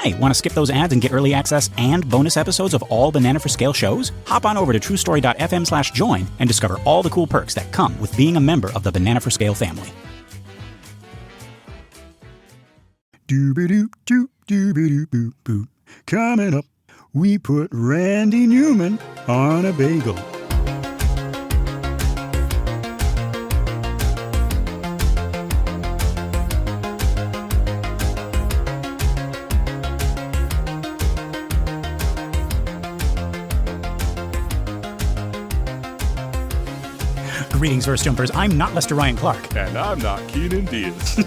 Hey, want to skip those ads and get early access and bonus episodes of all Banana for Scale shows? Hop on over to truestory.fm/join and discover all the cool perks that come with being a member of the Banana for Scale family. Doo-ba-doo-doo-doo-ba-doo-boo-boo. Coming up, we put Randy Newman on a bagel. Greetings, Verse Jumpers. I'm not Lester Ryan Clark. And I'm not Keenan Diaz.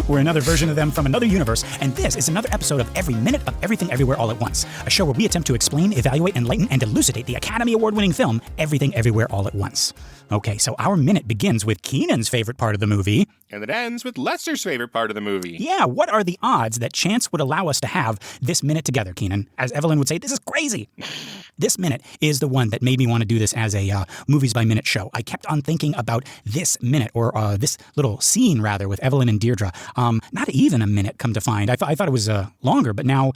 We're another version of them from another universe, and this is another episode of Every Minute of Everything Everywhere All at Once, a show where we attempt to explain, evaluate, enlighten, and elucidate the Academy Award-winning film Everything Everywhere All at Once. Okay, so our minute begins with Keenan's favorite part of the movie. And it ends with Lester's favorite part of the movie. Yeah, what are the odds that chance would allow us to have this minute together, Keenan? As Evelyn would say, this is crazy. This minute is the one that made me want to do this as a Movies by Minute show. I kept on thinking about this minute, or this little scene, rather, with Evelyn and Deirdre. Not even a minute, come to find. I thought it was longer, but now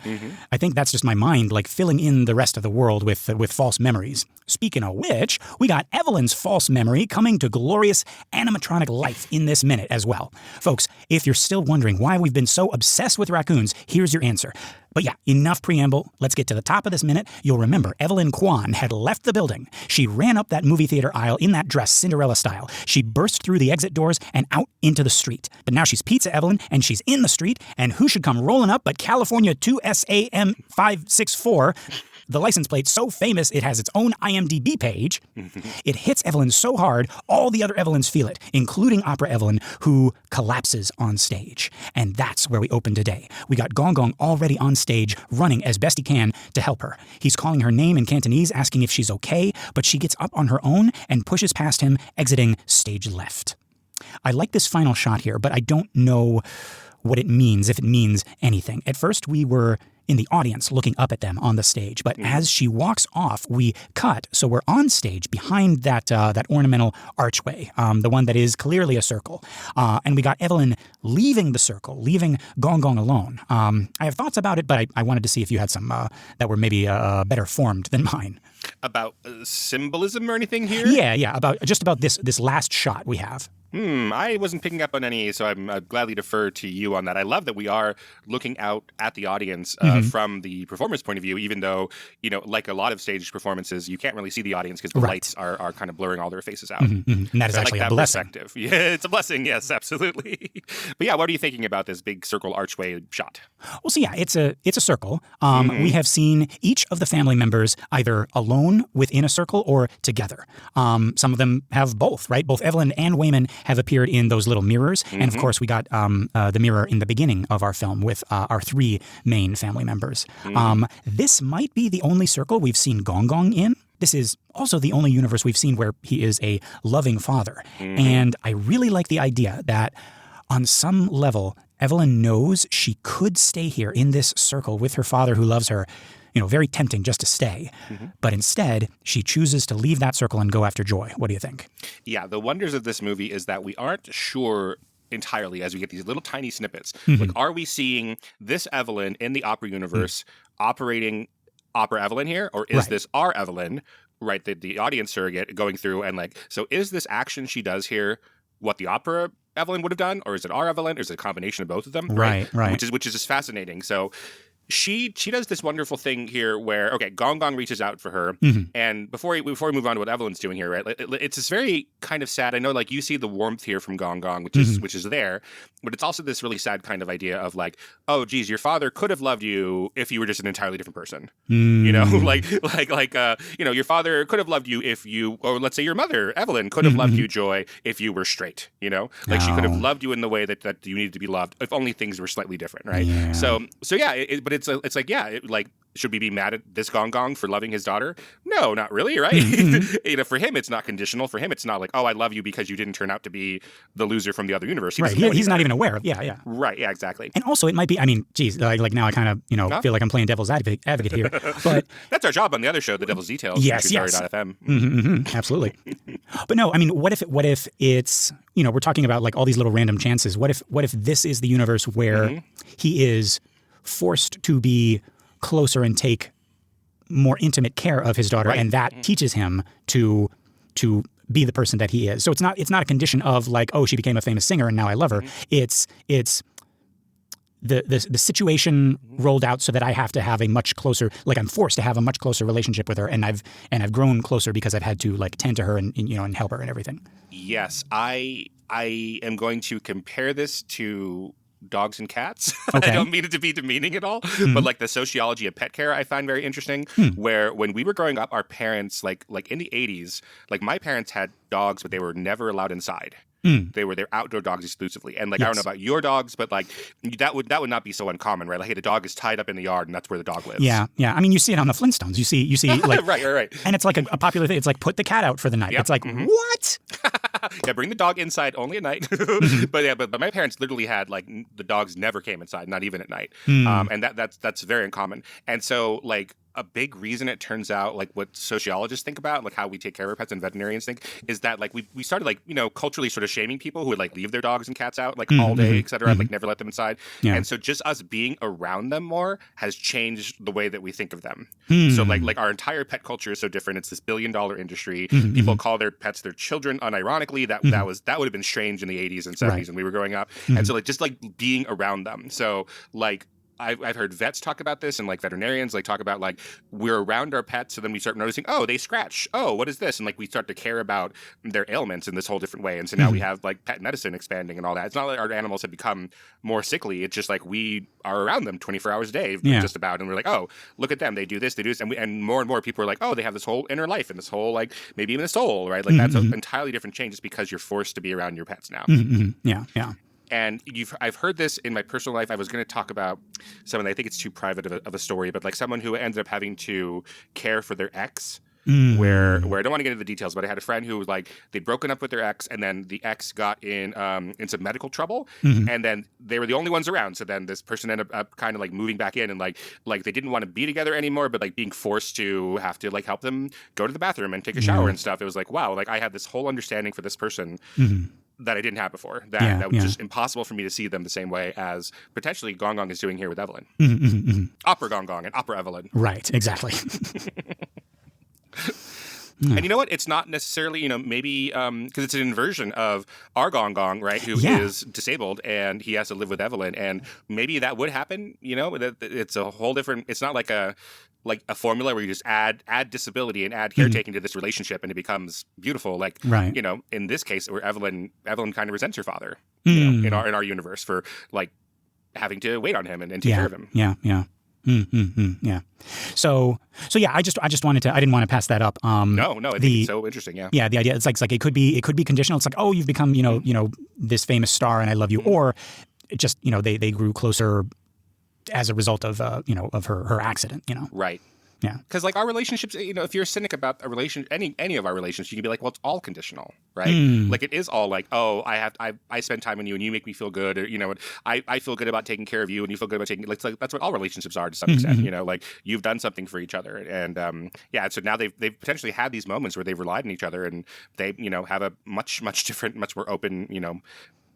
I think that's just my mind, like, filling in the rest of the world with false memories. Speaking of which, we got Evelyn's false memory coming to glorious animatronic life in this minute as well. Folks, if you're still wondering why we've been so obsessed with raccoons, here's your answer. But yeah, enough preamble. Let's get to the top of this minute. You'll remember Evelyn Kwan had left the building. She ran up that movie theater aisle in that dress, Cinderella style. She burst through the exit doors and out into the street. But now she's Pizza Evelyn, and she's in the street, and who should come rolling up but California 2SAM564, the license plate so famous it has its own IMDb page. It hits Evelyn so hard, all the other Evelyns feel it, including Opera Evelyn, who collapses on stage. And that's where we open today. We got Gong Gong already on stage, running as best he can to help her. He's calling her name in Cantonese, asking if she's okay, but she gets up on her own and pushes past him, exiting stage left. I like this final shot here, but I don't know what it means, if it means anything. At first, we were in the audience looking up at them on the stage, but as she walks off, we cut, so we're on stage behind that ornamental archway, the one that is clearly a circle, and we got Evelyn leaving the circle, leaving Gong Gong alone. I have thoughts about it, but I wanted to see if you had some that were maybe better formed than mine. About symbolism or anything here? Yeah, about this last shot we have. I wasn't picking up on any, so I'm gladly defer to you on that. I love that we are looking out at the audience from the performer's point of view, even though, like a lot of stage performances, you can't really see the audience because the lights are kind of blurring all their faces out. And that is actually a blessing. Yeah, it's a blessing. Yes, absolutely. But yeah, what are you thinking about this big circle archway shot? Well, so yeah, it's a circle. We have seen each of the family members either alone within a circle or together. Some of them have both, right? Both Evelyn and Wayman have appeared in those little mirrors. And of course, we got the mirror in the beginning of our film with our three main family members. This might be the only circle we've seen Gong Gong in. This is also the only universe we've seen where he is a loving father. And I really like the idea that on some level, Evelyn knows she could stay here in this circle with her father who loves her. Very tempting just to stay. But instead, she chooses to leave that circle and go after Joy. What do you think? Yeah, the wonders of this movie is that we aren't sure entirely as we get these little tiny snippets. Like, are we seeing this Evelyn in the opera universe operating Opera Evelyn here? Or is this our Evelyn, right, the audience surrogate going through and so is this action she does here what the opera Evelyn would have done? Or is it our Evelyn? Or is it a combination of both of them? Right. Which is just fascinating. So She does this wonderful thing here where, Gong Gong reaches out for her. And before we move on to what Evelyn's doing here, right, it's this very kind of sad, I know, you see the warmth here from Gong Gong, which is there, but it's also this really sad kind of idea of oh, geez, your father could have loved you if you were just an entirely different person. Your father could have loved you if you, or let's say your mother, Evelyn, could have loved you, Joy, if you were straight, she could have loved you in the way that you needed to be loved, if only things were slightly different, right? Yeah. So yeah, but should we be mad at this Gong Gong for loving his daughter? No, not really, right? For him, it's not conditional. For him, it's not I love you because you didn't turn out to be the loser from the other universe. He's not even aware of. Yeah. Right. Yeah. Exactly. And also, it might be. I mean, geez, now I kind of feel like I'm playing devil's advocate here, but that's our job on the other show, The Devil's Details. Yes. FM. Absolutely. But no, I mean, what if it's we're talking about all these little random chances. What if this is the universe where he is forced to be closer and take more intimate care of his daughter, and that teaches him to be the person that he is. So it's not a condition of like, oh, she became a famous singer and now I love her. It's the situation rolled out so that I have to have a much closer, like I'm forced to have a much closer relationship with her, and I've grown closer because I've had to like tend to her and and help her and everything. Yes, I am going to compare this to dogs and cats. Okay. I don't mean it to be demeaning at all, but like the sociology of pet care I find very interesting, where when we were growing up, our parents, like in the 80s, like my parents had dogs, but they were never allowed inside. They're outdoor dogs exclusively. And like, I don't know about your dogs, but like that would not be so uncommon, right? Like, hey, the dog is tied up in the yard and that's where the dog lives. Yeah. I mean, you see it on the Flintstones. You see like right. And it's like a popular thing. It's like put the cat out for the night. Yep. It's like what? Yeah, bring the dog inside only at night. but my parents literally had like the dogs never came inside, not even at night. And that's very uncommon. And so like a big reason it turns out, like what sociologists think about, like how we take care of our pets and veterinarians think, is that like we started like, culturally sort of shaming people who would like leave their dogs and cats out like all day, et cetera, like never let them inside. Yeah. And so just us being around them more has changed the way that we think of them. So like our entire pet culture is so different. It's this billion-dollar industry. People call their pets their children unironically. That would have been strange in the 80s and 70s when we were growing up. And so like just like being around them. So like I've heard vets talk about this, and like veterinarians like talk about like we're around our pets, so then we start noticing, oh, they scratch. Oh, what is this? And like we start to care about their ailments in this whole different way. And so now we have like pet medicine expanding and all that. It's not like our animals have become more sickly. It's just like we are around them 24 hours a day, just about. And we're like, oh, look at them. They do this, and more and more people are like, oh, they have this whole inner life and this whole like maybe even a soul, right? Like that's an entirely different change just because you're forced to be around your pets now. Yeah. And I've heard this in my personal life. I was going to talk about someone, I think it's too private of a story, but like someone who ended up having to care for their ex, where I don't want to get into the details, but I had a friend who was like, they'd broken up with their ex, and then the ex got in some medical trouble, and then they were the only ones around. So then this person ended up kind of like moving back in, and like they didn't want to be together anymore, but like being forced to have to like help them go to the bathroom and take a shower and stuff. It was like, wow, like I had this whole understanding for this person that I didn't have before. That was just impossible for me to see them the same way as potentially Gong Gong is doing here with Evelyn. Opera Gong Gong and Opera Evelyn. Right, exactly. And you know what? It's not necessarily, maybe because it's an inversion of our Gong Gong, right? Who is disabled and he has to live with Evelyn, and maybe that would happen. It's a whole different. It's not like a formula where you just add disability and add caretaking to this relationship and it becomes beautiful. Like, in this case, where Evelyn kind of resents her father, in our universe for like having to wait on him and take care of him. Yeah. Yeah. So yeah, I just wanted to. I didn't want to pass that up. No, I think it's so interesting. Yeah. Yeah, the idea it's like it could be conditional. It's like, oh, you've become this famous star and I love you, or it just they grew closer as a result of of her accident. Right. Yeah. Because like our relationships, if you're a cynic about a relation, any of our relationships, you can be like, well, it's all conditional, right? Like it is all like, oh, I spend time on you and you make me feel good, or I feel good about taking care of you and you feel good about taking. Like that's what all relationships are to some extent. Like you've done something for each other, and so now they've potentially had these moments where they've relied on each other, and they have a much different, much more open,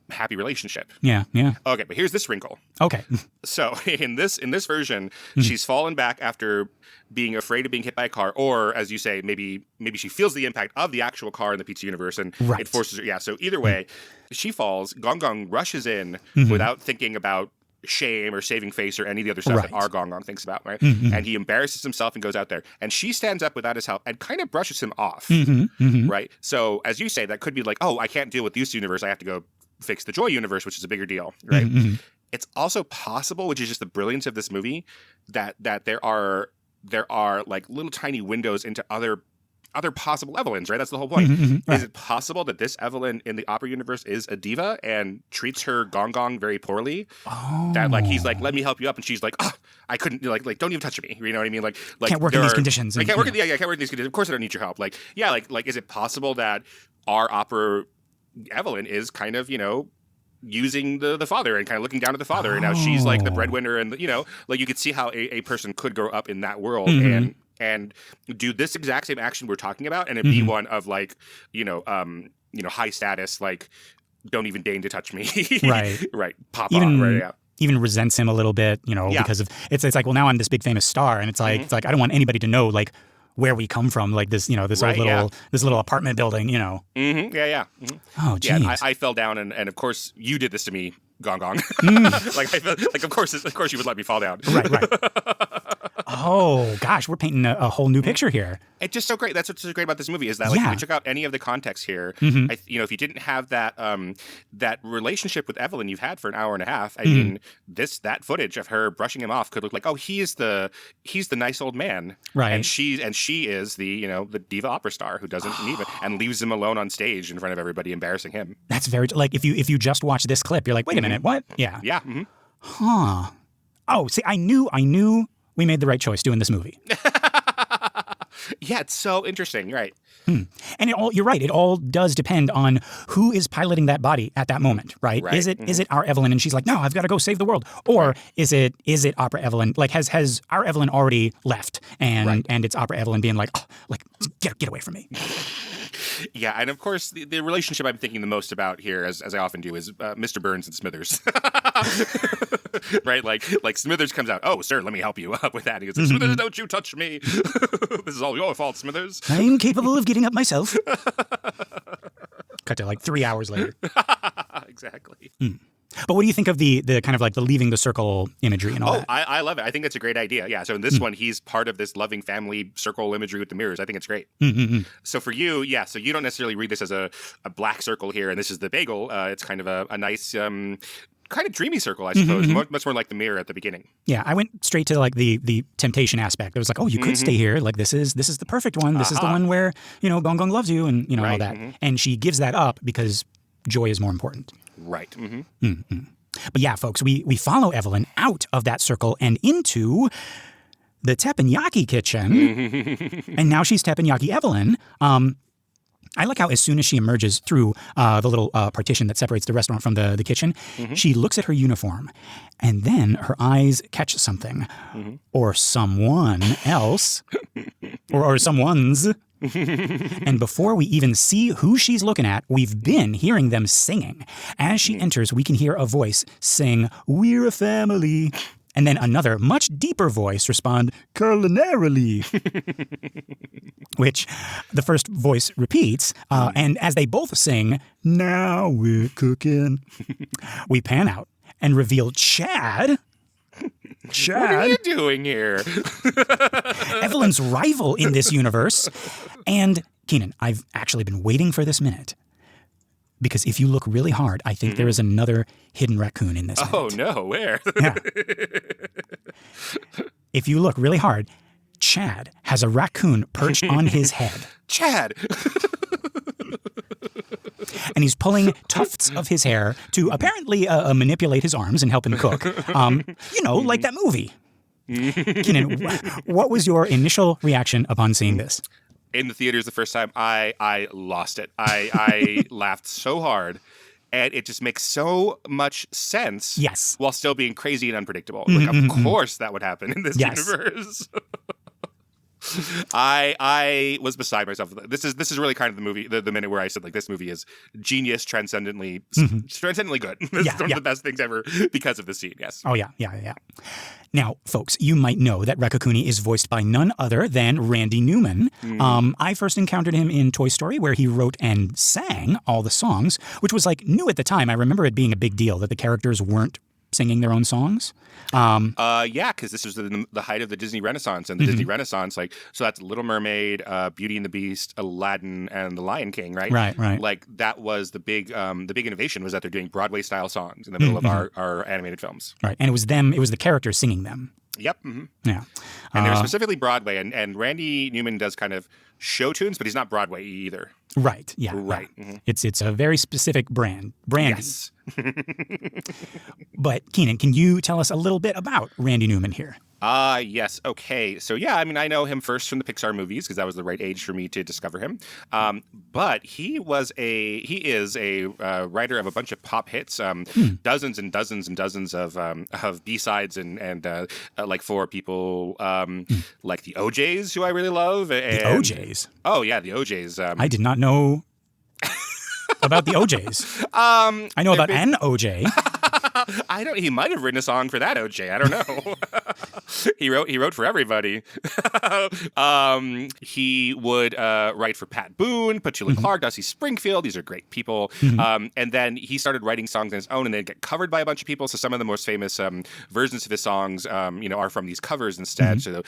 happy relationship. Yeah. Okay, but here's this wrinkle. Okay. So in this version, she's fallen back after being afraid of being hit by a car, or as you say, maybe she feels the impact of the actual car in the pizza universe, and it forces her. Yeah. So either way, she falls. Gong Gong rushes in without thinking about shame or saving face or any of the other stuff that our Gong Gong thinks about, right? And he embarrasses himself and goes out there, and she stands up without his help and kind of brushes him off, right? So as you say, that could be like, oh, I can't deal with this universe. I have to go fix the Joy universe, which is a bigger deal, right? It's also possible, which is just the brilliance of this movie, that there are like little tiny windows into other possible Evelyns, right? That's the whole point. Is it possible that this Evelyn in the opera universe is a diva and treats her Gong Gong very poorly? Oh. That like he's like, let me help you up, and she's like, oh, I couldn't, like don't even touch me. You know what I mean? Like can't work in these conditions. I can't work in these conditions. Of course I don't need your help. Like is it possible that our opera Evelyn is kind of, using the father and kind of looking down at the father, and now she's like the breadwinner, and like you could see how a person could grow up in that world and do this exact same action we're talking about, and it be one of like high status, like don't even deign to touch me, right, papa, right, yeah. even resents him a little bit, because of it's like, well, now I'm this big famous star, and it's like I don't want anybody to know like where we come from, like this, this old little this little apartment building, Mm-hmm. Yeah. Mm-hmm. Oh, geez. Yeah, I fell down, and of course you did this to me, Gong Gong. Like of course you would let me fall down. Right. Oh gosh, we're painting a whole new picture here. It's just so great. That's what's so great about this movie is that if you took out any of the context here, if you didn't have that that relationship with Evelyn you've had for an hour and a half, I mean, that footage of her brushing him off could look like, oh, he's the nice old man, right? And she is the the diva opera star who doesn't need it and leaves him alone on stage in front of everybody, embarrassing him. That's very like if you just watch this clip, you're like, wait a minute, what? Yeah. Mm-hmm. Huh. Oh, see, I knew we made the right choice doing this movie. Yeah, it's so interesting, right? And you're right. It all does depend on who is piloting that body at that moment, right? Is it our Evelyn and she's like, no, I've got to go save the world, or is it Opera Evelyn? Like, has our Evelyn already left, and it's Opera Evelyn being like, oh, like get away from me. Yeah, and of course, the relationship I'm thinking the most about here, as I often do, is Mr. Burns and Smithers. Right? Like Smithers comes out, oh, sir, let me help you up with that. He goes, Smithers, don't you touch me. This is all your fault, Smithers. I'm capable of getting up myself. Cut to like 3 hours later. Exactly. But what do you think of the kind of like the leaving the circle imagery and all that? I love it. I think it's a great idea. Yeah. So in this one, he's part of this loving family circle imagery with the mirrors. I think it's great. So for you, so you don't necessarily read this as a black circle here, and this is the bagel. It's kind of a nice kind of dreamy circle, I suppose. Much more like the mirror at the beginning. Yeah, I went straight to like the temptation aspect. It was like, oh, you could stay here. Like this is the perfect one. This is the one where Gong Gong loves you, and all that. And she gives that up because joy is more important. Right. But yeah, folks, we follow Evelyn out of that circle and into the teppanyaki kitchen. And now she's Teppanyaki Evelyn. I like how as soon as she emerges through the little partition that separates the restaurant from the kitchen, she looks at her uniform, and then her eyes catch something, or someone else, or someone's. And before we even see who she's looking at, we've been hearing them singing. As she enters, we can hear a voice sing, "We're a family." And then another, much deeper voice respond, "Culinarily." Which the first voice repeats, and as they both sing, "Now we're cooking," we pan out and reveal Chad. What are you doing here? Evelyn's rival in this universe. And Keenan, I've actually been waiting for this minute. Because if you look really hard, I think there is another hidden raccoon in this minute. Oh, no, where? Yeah. If you look really hard, Chad has a raccoon perched on his head. Chad! And he's pulling tufts of his hair to apparently manipulate his arms and help him cook. Like that movie. Keenan, what was your initial reaction upon seeing this? In the theaters the first time, I lost it. I laughed so hard. And it just makes so much sense. Yes. While still being crazy and unpredictable. Of course that would happen in this universe. I was beside myself. This is really kind of the movie, the minute where I said, like, this movie is genius, transcendently good. This is one of the best things ever because of the scene, yes. Oh, yeah. Now, folks, you might know that Raccacoonie is voiced by none other than Randy Newman. I first encountered him in Toy Story, where he wrote and sang all the songs, which was, like, new at the time. I remember it being a big deal that the characters weren't singing their own songs. Because this was the height of the Disney Renaissance, and the Disney Renaissance, so that's Little Mermaid, Beauty and the Beast, Aladdin, and The Lion King, right? Right. Like that was the big innovation was that they're doing Broadway style songs in the middle of our animated films. Right, and it was the characters singing them. Yep. Yeah. And they were specifically Broadway, and Randy Newman does kind of show tunes, but he's not Broadway either. Right. Yeah. Right. Yeah. It's a very specific brand. Yes. But Keenan, can you tell us a little bit about Randy Newman here? Yes. Okay. So yeah, I mean, I know him first from the Pixar movies because that was the right age for me to discover him. But he is a writer of a bunch of pop hits, dozens and dozens and dozens of B-sides and like for people like the OJs, who I really love. And, the OJs? Oh yeah, the OJs. I did not know about the OJs. I know about an OJ. He might have written a song for that, OJ. I don't know. He wrote for everybody. He would write for Pat Boone, Petula Clark, Dusty Springfield. These are great people. And then he started writing songs on his own and then get covered by a bunch of people. So some of the most famous versions of his songs, are from these covers instead. So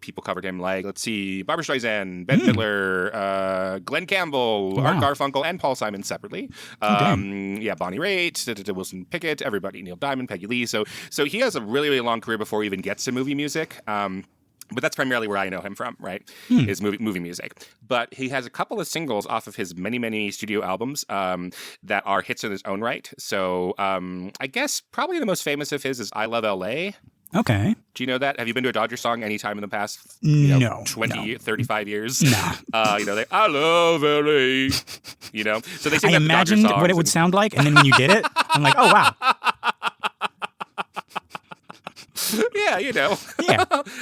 people covered him like, let's see, Barbra Streisand, Ben Midler, Glenn Campbell, Art Garfunkel, and Paul Simon separately. Bonnie Raitt, Wilson Pickett, everybody, Neil Diamond, Peggy Lee. So he has a really, really long career before he even gets to movie music. But that's primarily where I know him from, right? Is movie music. But he has a couple of singles off of his many, many studio albums that are hits in his own right. So I guess probably the most famous of his is I Love L.A. Okay. Do you know that? Have you been to a Dodger song anytime in the past 35 years? No. I love LA. So they sing I that imagined Dodger songs what it would sound like, and then when you did it, I'm like, oh, wow. Yeah, Yeah.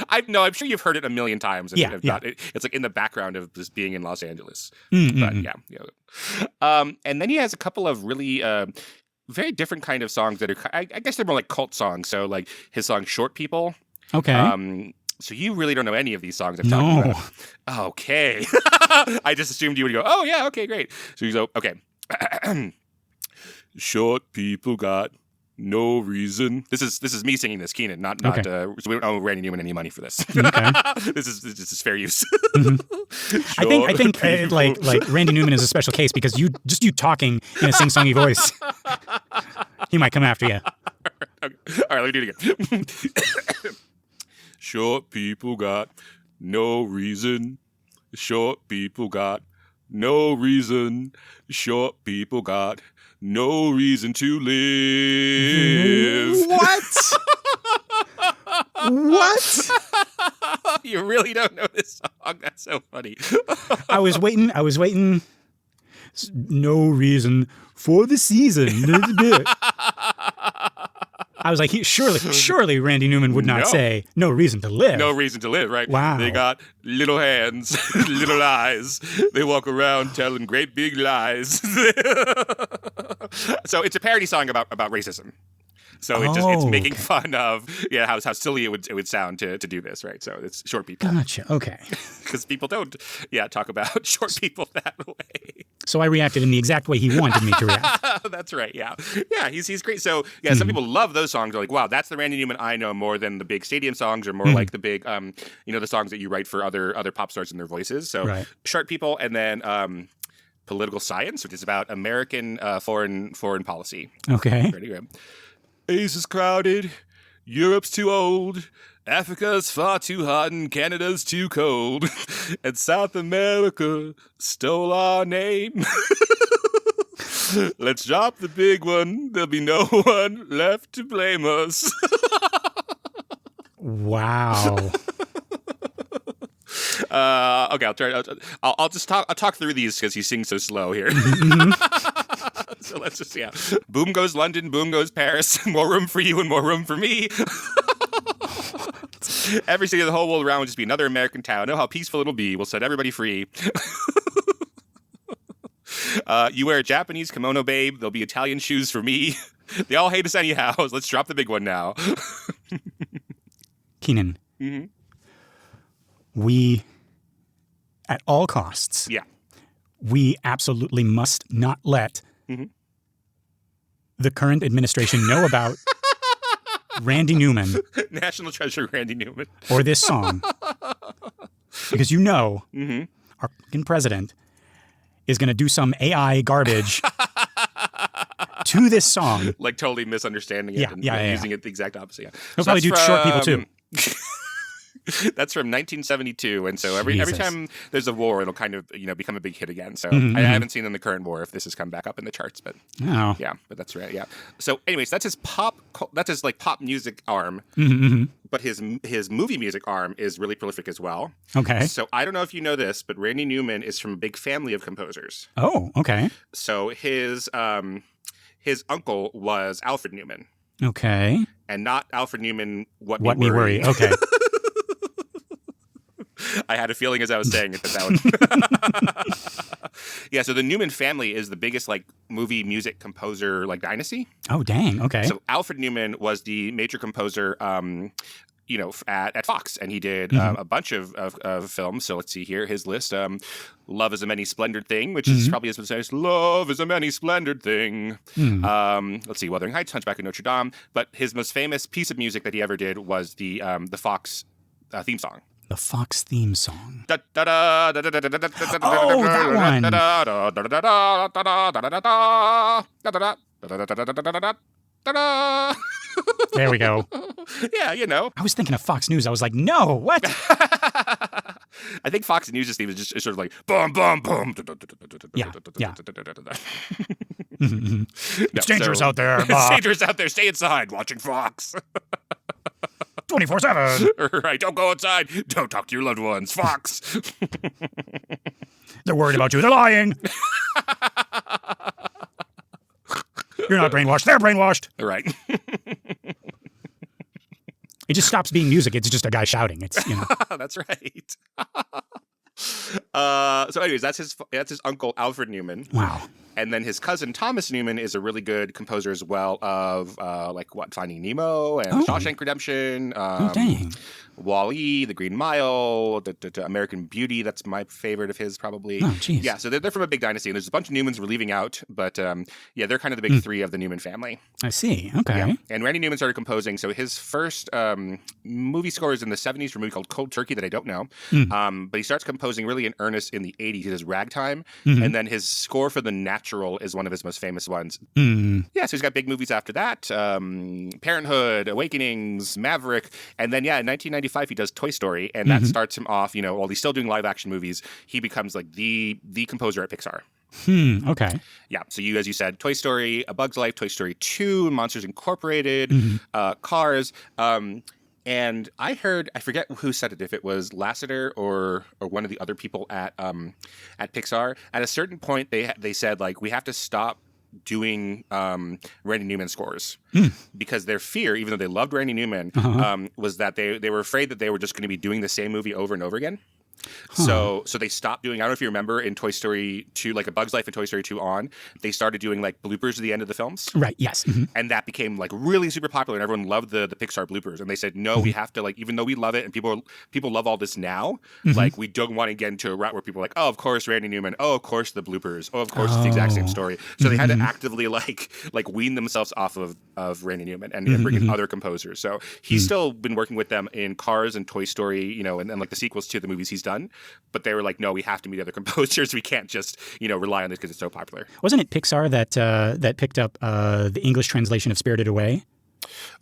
I'm sure you've heard it a million times. Yeah. It's like in the background of just being in Los Angeles. Mm-hmm. But yeah. And then he has a couple of really very different kind of songs that are, I guess they're more like cult songs. So like his song Short People. Okay. So you really don't know any of these songs I'm talking about. Okay. I just assumed you would go, oh yeah, okay, great. So you go, okay. Short people got no reason. This is me singing this, Keenan, not okay. So we don't owe Randy Newman any money for this. Okay. This is fair use. I think like Randy Newman is a special case because you talking in a sing-songy voice, he might come after you. Okay. All right, let me do it again. Short people got no reason. Short people got no reason. Short people got no reason to live. What? What? You really don't know this song? That's so funny. I was waiting. No reason for the season. I was like, surely Randy Newman would not say no reason to live. No reason to live, right? Wow. They got little hands, little eyes. They walk around telling great big lies. So it's a parody song about racism. So it's making fun of how silly it would sound to do this, right? So it's short people. Gotcha. Okay. Because people don't talk about short people that way. So I reacted in the exact way he wanted me to react. That's right. Yeah. He's great. So some people love those songs. They're like, wow, that's the Randy Newman I know more than the big stadium songs or more like the big the songs that you write for other pop stars and their voices. So right. Short People, and then Political Science, which is about American foreign policy. Okay. Pretty good. Asia's crowded, Europe's too old, Africa's far too hot and Canada's too cold, and South America stole our name. Let's drop the big one, there'll be no one left to blame us. Wow. Okay, I'll talk through these because he sings so slow here. So let's just boom goes London, boom goes Paris. More room for you and more room for me. Every city of the whole world around will just be another American town. Know how peaceful it'll be. We'll set everybody free. You wear a Japanese kimono, babe. There'll be Italian shoes for me. They all hate us anyhow. Let's drop the big one now. Keenan. Mm-hmm. We, at all costs, we absolutely must not let the current administration know about Randy Newman. National treasure Randy Newman. Or this song. Because our fucking president is going to do some AI garbage to this song. Like totally misunderstanding it and using it the exact opposite. Yeah. He'll probably do Short People too. That's from 1972, and so every time there's a war, it'll kind of become a big hit again. So I haven't seen in the current war if this has come back up in the charts, but but that's right. Yeah. So, anyways, that's his pop music arm. Mm-hmm. But his movie music arm is really prolific as well. Okay. So I don't know if you know this, but Randy Newman is from a big family of composers. Oh, okay. So his uncle was Alfred Newman. Okay. And not Alfred Newman. What me worry. Okay. I had a feeling as I was saying it that Yeah, so the Newman family is the biggest like movie music composer like dynasty. Oh, dang. Okay. So Alfred Newman was the major composer at Fox, and he did a bunch of films. So let's see here, his list. Love is a Many Splendored Thing, which is probably his most famous. Love is a Many Splendored Thing. Let's see, Wuthering Heights, Hunchback of Notre Dame. But his most famous piece of music that he ever did was the Fox theme song. The Fox theme song. Oh, that one. There we go. Yeah, you know. I was thinking of Fox News. I was like, no, what? I think Fox News' theme is just sort of like boom, boom, boom. Yeah. It's dangerous out there. It's dangerous out there. Stay inside watching Fox. 24/7. Right. Don't go outside. Don't talk to your loved ones. Fox. They're worried about you. They're lying. You're not brainwashed. They're brainwashed. Right. It just stops being music. It's just a guy shouting. It's, you know. That's right. So anyways, that's his uncle Alfred Newman. Wow. And then his cousin Thomas Newman is a really good composer as well of Finding Nemo and Shawshank Redemption. Dang. Wall-E, The Green Mile, the American Beauty. That's my favorite of his, probably. Oh, jeez. Yeah, so they're from a big dynasty, and there's a bunch of Newmans we're leaving out, but they're kind of the big three of the Newman family. I see. Okay. Yeah. And Randy Newman started composing, so his first movie score is in the 70s for a movie called Cold Turkey that I don't know, but he starts composing really in earnest in the 80s. He does Ragtime, and then his score for The Natural is one of his most famous ones. Yeah, so he's got big movies after that, Parenthood, Awakenings, Maverick, and then, in 1995, he does Toy Story, and that starts him off, while he's still doing live action movies, he becomes like the composer at Pixar. Okay. Yeah, so as you said, Toy Story, A Bug's Life, Toy Story 2, Monsters Incorporated, Cars, and I forget who said it, if it was Lasseter or one of the other people at Pixar. At a certain point, they said, like, we have to stop doing Randy Newman scores because their fear, even though they loved Randy Newman, was that they were afraid that they were just going to be doing the same movie over and over again. So they stopped doing, I don't know if you remember in Toy Story 2, like A Bug's Life and Toy Story 2 on, they started doing like bloopers at the end of the films. Right, yes. And that became like really super popular and everyone loved the Pixar bloopers. And they said, no, we have to, like, even though we love it and people love all this now, like we don't want to get into a route where people are like, oh, of course, Randy Newman. Oh, of course, the bloopers. Oh, of course, it's the exact same story. So they had to actively like wean themselves off of Randy Newman and bring in other composers. So he's still been working with them in Cars and Toy Story, and like the sequels to the movies he's done. But they were like, no, we have to meet other composers. We can't just, rely on this because it's so popular. Wasn't it Pixar that picked up the English translation of Spirited Away?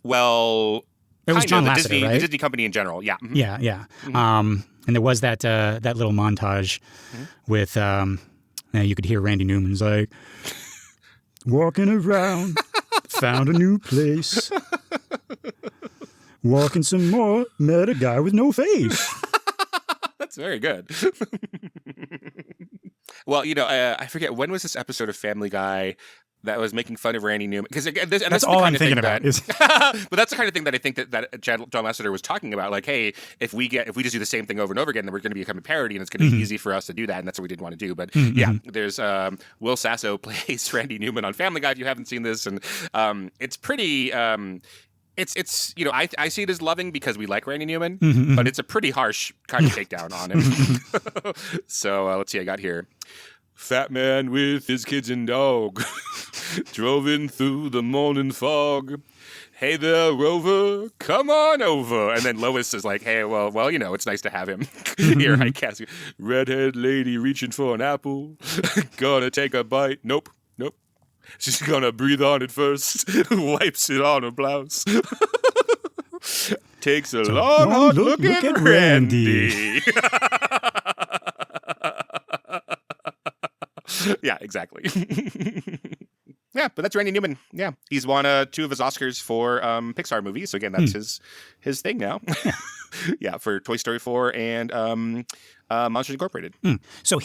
Well, it was John Lasseter, right? The Disney company in general, yeah. Yeah. And there was that little montage with, you could hear Randy Newman's like, walking around, found a new place. Walking some more, met a guy with no face. That's very good. Well, I forget, when was this episode of Family Guy that was making fun of Randy Newman? Because that's all I'm thinking about. But that's the kind of thing that I think that John Lasseter was talking about. Like, hey, if we just do the same thing over and over again, then we're going to become a parody, and it's going to be easy for us to do that, and that's what we didn't want to do. But there's Will Sasso plays Randy Newman on Family Guy. If you haven't seen this, and it's pretty. It's I see it as loving because we like Randy Newman, but it's a pretty harsh kind of takedown on him. So let's see, I got here. Fat man with his kids and dog drove in through the morning fog. Hey there, Rover, come on over. And then Lois is like, hey, well, it's nice to have him. Here, I cast you. Redhead lady reaching for an apple. Gonna take a bite. Nope. She's gonna breathe on it first. Wipes it on her blouse. Takes a long hard look at Randy. Yeah, exactly. Yeah, but that's Randy Newman. Yeah, he's won 2 of his Oscars for Pixar movies. So again, that's his thing now. Yeah, for Toy Story 4 and Monsters Incorporated. So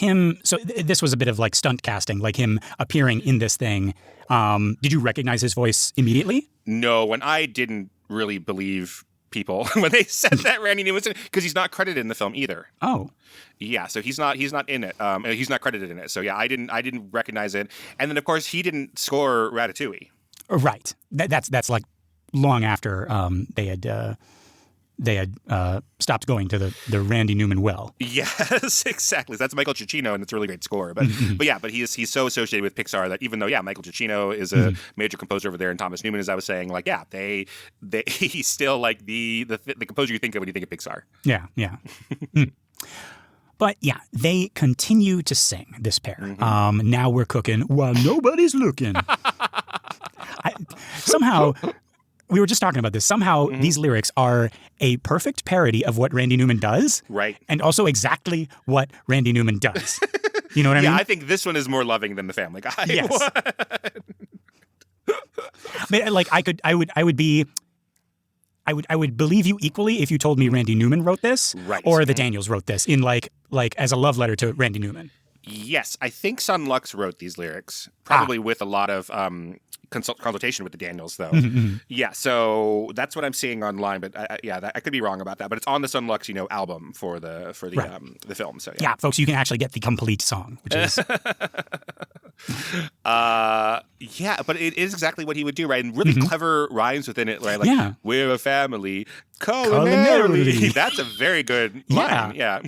this was a bit of like stunt casting, like him appearing in this thing. Did you recognize his voice immediately? No, and I didn't really believe people when they said that Randy Newman was in it, because he's not credited in the film either. Oh. Yeah, so he's not in it. He's not credited in it. So yeah, I didn't recognize it. And then of course he didn't score Ratatouille. Right. That's like long after they had stopped going to the Randy Newman well. Yes, exactly. That's Michael Giacchino, and it's a really great score. But but he's so associated with Pixar that even though Michael Giacchino is a major composer over there, and Thomas Newman, as I was saying, like he's still like the composer you think of when you think of Pixar. Yeah. But yeah, they continue to sing, this pair. Now we're cooking while nobody's looking. Somehow, we were just talking about this. Somehow, these lyrics are a perfect parody of what Randy Newman does. Right. And also exactly what Randy Newman does. You know what I mean? Yeah, I think this one is more loving than the Family Guy. Yes. But, like, I would believe you equally if you told me Randy Newman wrote this, or the Daniels wrote this in like as a love letter to Randy Newman. Yes, I think Son Lux wrote these lyrics, probably with a lot of consultation with the Daniels, though. Yeah, so that's what I'm seeing online, but I could be wrong about that. But it's on the Son Lux, album for the film. So yeah, folks, you can actually get the complete song, which is. Yeah, but it is exactly what he would do, right? And really clever rhymes within it, right? Like, we're a family, culinarily. That's a very good line. Yeah.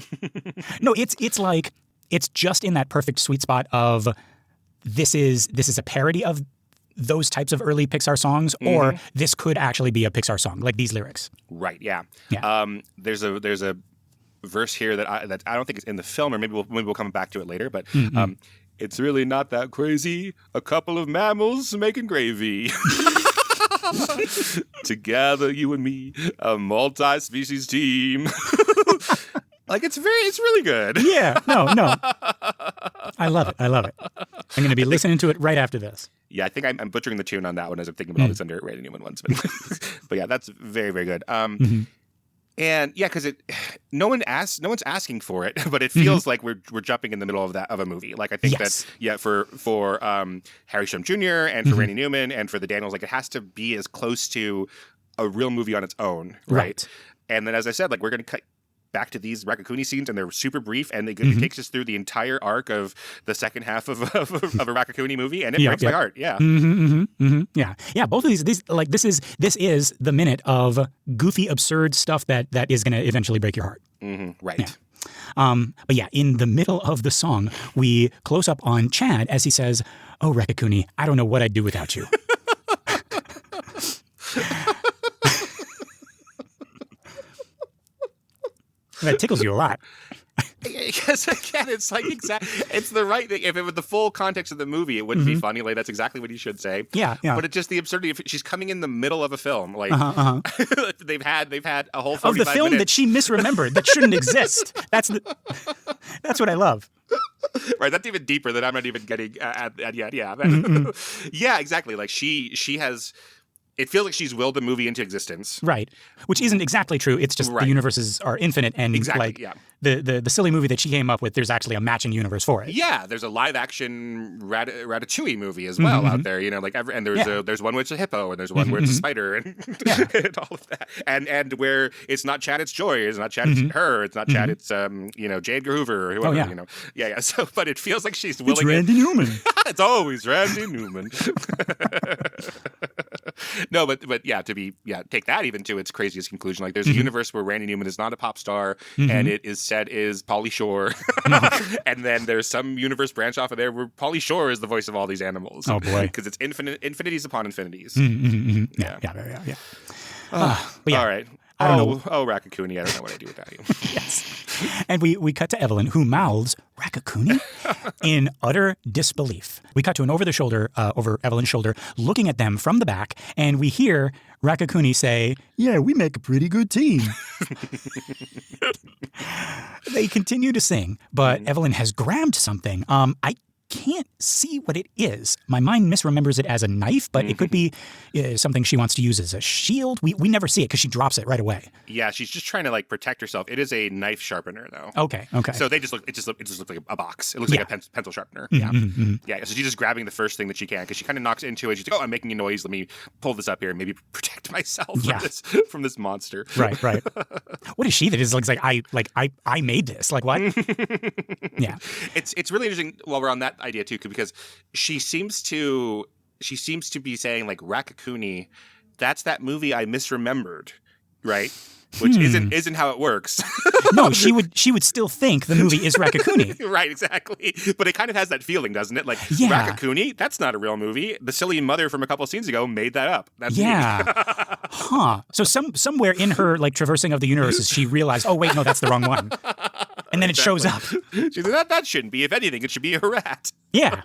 No, it's like, it's just in that perfect sweet spot of this is a parody of those types of early Pixar songs, or this could actually be a Pixar song, like these lyrics. Right, yeah. There's a verse here that I don't think is in the film, or maybe we'll come back to it later, but it's really not that crazy. A couple of mammals making gravy. Together, you and me, a multi-species team. Like, it's really good. Yeah, no. I love it. I'm going to be listening to it right after this. Yeah, I think I'm butchering the tune on that one as I'm thinking about all these under Randy Newman ones. But yeah, that's very, very good. And yeah, because no one's asking for it, but it feels like we're jumping in the middle of a movie. Like, I think that for Harry Shum Jr. and for Randy Newman and for the Daniels, like, it has to be as close to a real movie on its own, right? And then, as I said, like, we're going to cut back to these Raccacoonie scenes, and they're super brief, and it takes us through the entire arc of the second half of a Raccacoonie movie, and it breaks my heart. Yeah. Yeah. Both of these like this is the minute of goofy, absurd stuff that is going to eventually break your heart. Right. Yeah. But yeah, in the middle of the song, we close up on Chad as he says, "Oh, Raccacoonie, I don't know what I'd do without you." That tickles you a lot. Because again, it's like it's the right thing. If it was the full context of the movie, it wouldn't be funny. Like, that's exactly what you should say. Yeah. But it's just the absurdity. If she's coming in the middle of a film, like they've had a whole 45 of the film minutes. that she misremembered that shouldn't exist. That's what I love. Right, that's even deeper than I'm not even getting at yet. Yeah, yeah, exactly. Like she has. It feels like she's willed the movie into existence. Right. Which isn't exactly true. It's just the universes are infinite, and the silly movie that she came up with, there's actually a matching universe for it. Yeah, there's a live action Ratatouille movie as well out there, like and there's one where it's a hippo, and there's one where it's a spider, and, and all of that. And where it's not Chad, it's Joy, it's not Chad, it's her, it's not Chad, it's J. Edgar Hoover or whoever, Yeah. So but it feels like she's willing. It's Randy Newman. It's always Randy Newman. No, but take that even to its craziest conclusion. Like, there's a universe where Randy Newman is not a pop star, and it is set is Pauly Shore, and then there's some universe branch off of there where Pauly Shore is the voice of all these animals. Oh boy, because it's infinities upon infinities. Yeah. But yeah, all right. I don't know. Oh, Raccacoonie, I don't know what I do without you. Yes. And we cut to Evelyn, who mouths Raccacoonie in utter disbelief. We cut to an over Evelyn's shoulder, looking at them from the back, and we hear Raccacoonie say, "Yeah, we make a pretty good team." They continue to sing, but Evelyn has grabbed something. can't see what it is. My mind misremembers it as a knife, but it could be something she wants to use as a shield. We never see it because she drops it right away. Yeah, she's just trying to like protect herself. It is a knife sharpener, though. Okay. So it just looks like a box. It looks like a pencil sharpener. Yeah. Yeah. So she's just grabbing the first thing that she can because she kind of knocks into it. She's like, "Oh, I'm making a noise. Let me pull this up here and maybe protect myself from this monster." Right. What is she that is like I made this? Like what? Yeah. It's really interesting while we're on that idea too, because she seems to be saying like Raccacoonie, that's that movie I misremembered, right? Which isn't how it works. No, she would still think the movie is Raccacoonie. Right, exactly. But it kind of has that feeling, doesn't it? Like Raccacoonie, that's not a real movie. The silly mother from a couple of scenes ago made that up. That's me. Huh. So somewhere in her like traversing of the universes, she realized, oh wait, no, that's the wrong one. And then it shows up. She's like, that shouldn't be. If anything, it should be a rat. Yeah.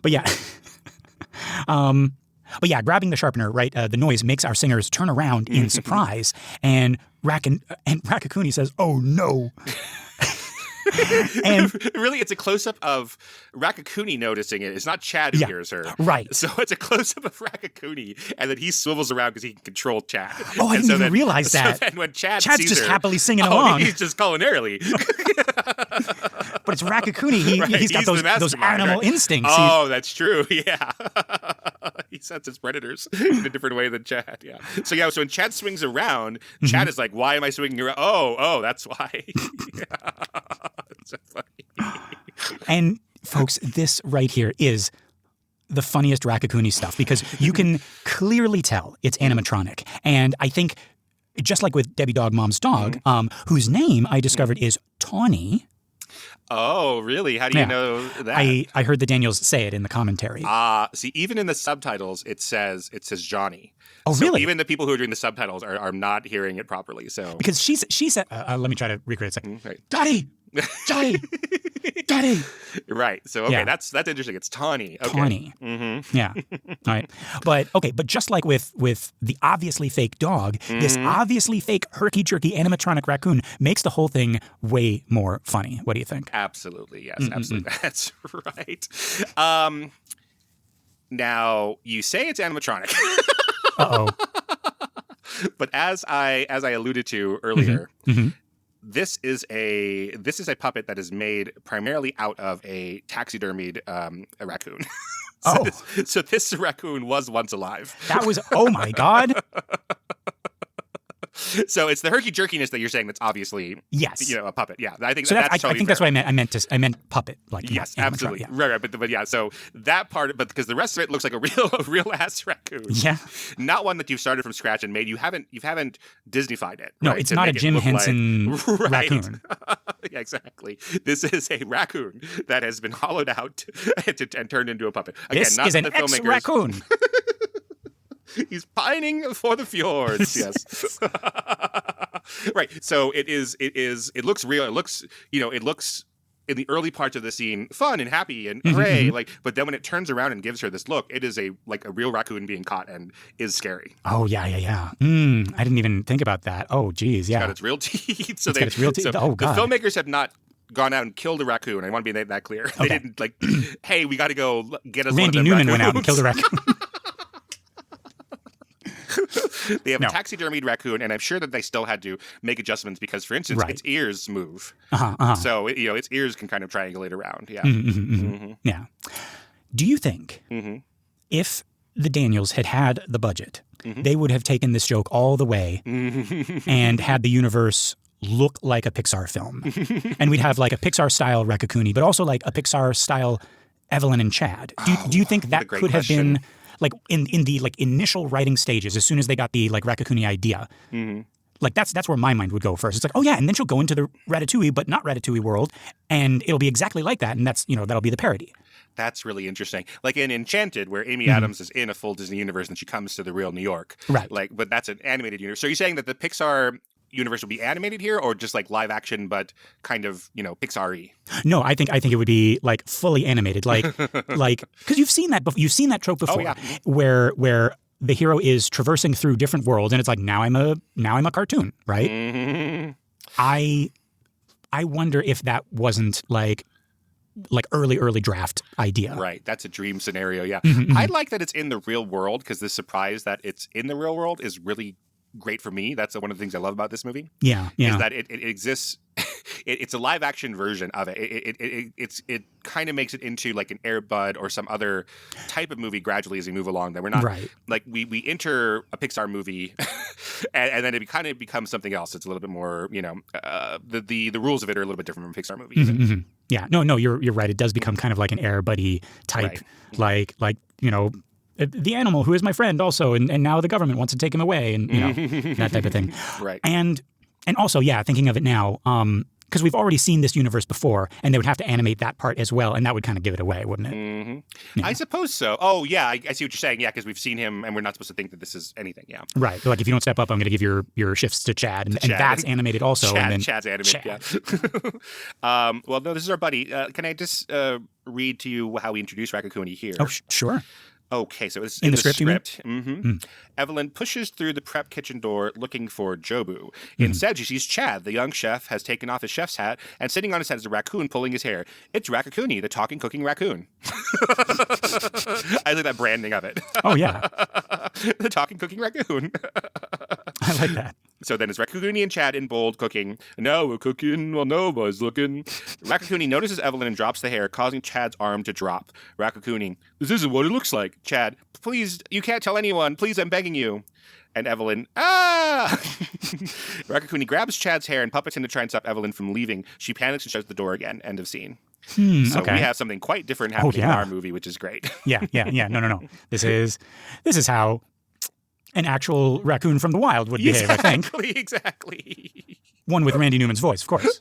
But yeah. But yeah, grabbing the sharpener, right? The noise makes our singers turn around in surprise, and Raccacoonie says, "Oh no!" And really, it's a close-up of Raccacoonie noticing it. It's not Chad who hears her. Right. So it's a close-up of Raccacoonie, and then he swivels around because he can control Chad. Oh, I didn't even realize that. So then when Chad's just sees her, happily singing along. He's just culinarily. But it's Raccacoonie. He's got those animal instincts. Oh, that's true. Yeah. He senses predators in a different way than Chad. Yeah. So when Chad swings around, Chad is like, "Why am I swinging around? Oh, that's why." It's so funny. And folks, this right here is the funniest Raccacoonie stuff because you can clearly tell it's animatronic. And I think just like with Debbie Dog Mom's dog, whose name I discovered is Tawny. Oh, really? How do you know that? I heard the Daniels say it in the commentary. See, even in the subtitles, it says Johnny. Oh, so really? Even the people who are doing the subtitles are not hearing it properly. So because she said, let me try to recreate a second. Right. Daddy, Daddy. Right. So that's interesting. It's Tawny. Okay. Tawny. Mm-hmm. Yeah. All right. But just like with the obviously fake dog, this obviously fake herky-jerky animatronic raccoon makes the whole thing way more funny. What do you think? Absolutely. Yes. Absolutely. That's right. Now you say it's animatronic. Uh-oh. But as I alluded to earlier, this is a puppet that is made primarily out of a taxidermied a raccoon. So this raccoon was once alive. That was, oh my God. So it's the herky jerkiness that you're saying that's obviously a puppet. Yeah, I think that's totally that's what I meant. I meant puppet. Like yes, absolutely. Yeah. Right. But yeah. So that part, but because the rest of it looks like a real ass raccoon. Yeah. Not one that you've started from scratch and made. You haven't Disneyfied it. No, right, it's not a Jim Henson raccoon. Yeah, exactly. This is a raccoon that has been hollowed out and turned into a puppet. Again, this not is an ex-raccoon. He's pining for the fjords. Yes. Right. So it looks real. It looks in the early parts of the scene fun and happy and hooray. But then when it turns around and gives her this look, it is a real raccoon being caught and is scary. Oh yeah. I didn't even think about that. Oh geez, yeah. It's got its real teeth. So got its real teeth. Oh God. The filmmakers have not gone out and killed a raccoon. I want to be that clear. They didn't hey, we got to go get us Randy one of them Newman raccoons. went out and killed a raccoon. They have a taxidermied raccoon, and I'm sure that they still had to make adjustments because, for instance, its ears move. So its ears can kind of triangulate around. Yeah. Yeah. Do you think if the Daniels had the budget, they would have taken this joke all the way and had the universe look like a Pixar film, and we'd have like a Pixar-style Raccacoonie, but also like a Pixar-style Evelyn and Chad? Do you think that could have been? Like in the like initial writing stages, as soon as they got the like Raccacoonie idea, like that's where my mind would go first. It's like, oh yeah, and then she'll go into the Ratatouille, but not Ratatouille world, and it'll be exactly like that, and that's that'll be the parody. That's really interesting. Like in Enchanted, where Amy Adams is in a full Disney universe and she comes to the real New York, right? But that's an animated universe. So you're saying that the Pixar universe will be animated here, or just like live action, but kind of Pixar-y? No, I think it would be like fully animated, like because you've seen that trope before, where the hero is traversing through different worlds, and it's like now I'm a cartoon, right? I I wonder if that wasn't like early draft idea. Right. That's a dream scenario. Yeah. Mm-hmm. I like that it's in the real world because the surprise that it's in the real world is really great for me. That's one of the things I love about this movie. Yeah. Is that it exists. It's a live action version of it. It kind of makes it into like an Air Bud or some other type of movie gradually as we move along. That we're not like we enter a Pixar movie and then it kind of becomes something else. It's a little bit more, the rules of it are a little bit different from Pixar movies. Mm-hmm, mm-hmm. Yeah, no, you're right. It does become kind of like an Air Buddy type, like the animal who is my friend also, and now the government wants to take him away, and that type of thing. Right. And also, thinking of it now, because we've already seen this universe before, and they would have to animate that part as well, and that would kind of give it away, wouldn't it? Mm-hmm. Yeah. I suppose so. Oh, yeah, I see what you're saying. Yeah, because we've seen him, and we're not supposed to think that this is anything. Yeah. Right. Like if you don't step up, I'm going to give your shifts to Chad, and that's animated also. Chad's animated. Chad. Yeah. Well, no, this is our buddy. Can I just read to you how we introduce Raccacoonie here? Oh, sure. Okay, so it's in the script. Mm-hmm. Evelyn pushes through the prep kitchen door looking for Jobu. Instead, she sees Chad. The young chef has taken off his chef's hat, and sitting on his head is a raccoon pulling his hair. It's Raccacoonie, the talking, cooking raccoon. I like that branding of it. Oh, yeah. The talking, cooking raccoon. I like that. So then it's Raccacoonie and Chad in bold cooking. Now we're cooking while nobody's looking. Raccacoonie notices Evelyn and drops the hair, causing Chad's arm to drop. Raccacoonie, this isn't what it looks like. Chad, please, you can't tell anyone. Please, I'm begging you. And Evelyn, Raccacoonie grabs Chad's hair and puppets him to try and stop Evelyn from leaving. She panics and shuts the door again. End of scene. So we have something quite different happening in our movie, which is great. Yeah. No. This is how an actual raccoon from the wild would behave, I think. Exactly. One with Randy Newman's voice, of course.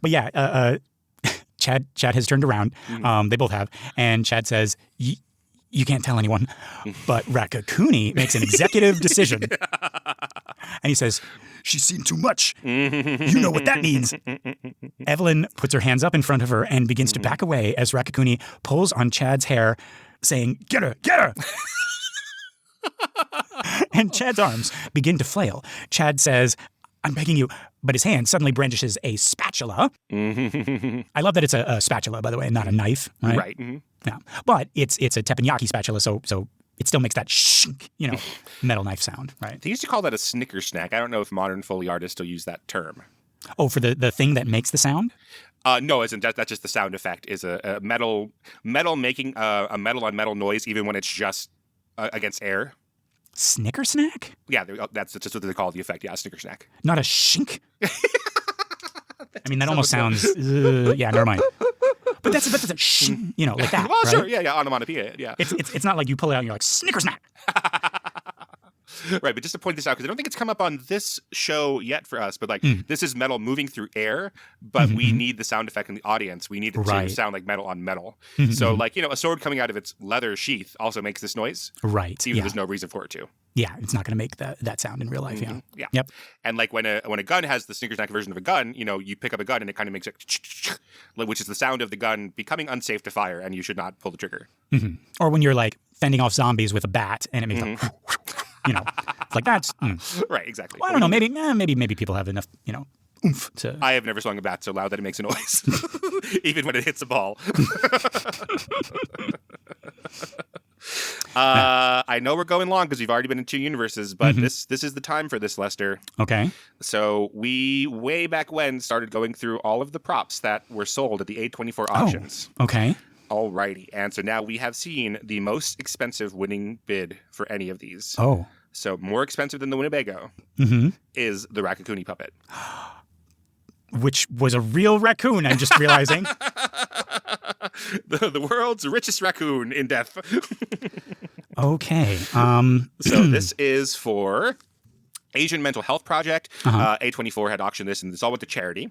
But yeah, Chad has turned around. They both have. And Chad says, you can't tell anyone. But Raccacoonie makes an executive decision. And he says, she's seen too much. You know what that means. Evelyn puts her hands up in front of her and begins to back away as Raccacoonie pulls on Chad's hair, saying, get her, get her. And Chad's arms begin to flail. Chad says, I'm begging you, but his hand suddenly brandishes a spatula. I love that it's a spatula, by the way, not a knife, right? Right. Mm-hmm. Yeah. But it's a teppanyaki spatula, so it still makes that metal knife sound, right? They used to call that a Snicker snack. I don't know if modern Foley artists still use that term. Oh, for the thing that makes the sound? No, isn't that's just the sound effect. Is a metal making a metal on metal noise, even when it's just against air. Snicker snack? Yeah, that's just what they call the effect. Yeah, Snicker snack. Not a shink? I mean, that almost sounds... never mind. But that's a shing, like that, well, right? Sure, yeah, onomatopoeia, yeah. It's not like you pull it out and you're like, Snicker snack! Right, but just to point this out, because I don't think it's come up on this show yet for us, but this is metal moving through air, but we need the sound effect in the audience. We need it to sound like metal on metal. So, a sword coming out of its leather sheath also makes this noise. Right. Even if there's no reason for it to. Yeah, it's not going to make that sound in real life, Yeah. Yep. And when a gun has the Snicker snack version of a gun, you pick up a gun and it kind of makes it, which is the sound of the gun becoming unsafe to fire, and you should not pull the trigger. Or when you're fending off zombies with a bat and it makes it's like that's right, exactly. Well, I don't know. Maybe people have enough, oomph to. I have never swung a bat so loud that it makes a noise, even when it hits a ball. I know we're going long because we've already been in 2 universes, but this is the time for this, Lester. Okay. So we, way back when, started going through all of the props that were sold at the A24 auctions. Okay. Alrighty. And so now we have seen the most expensive winning bid for any of these. Oh. So more expensive than the Winnebago is the Raccacoonie puppet. Which was a real raccoon, I'm just realizing. the world's richest raccoon in death. Okay. So this is for Asian Mental Health Project. A24 had auctioned this, and this all went to charity.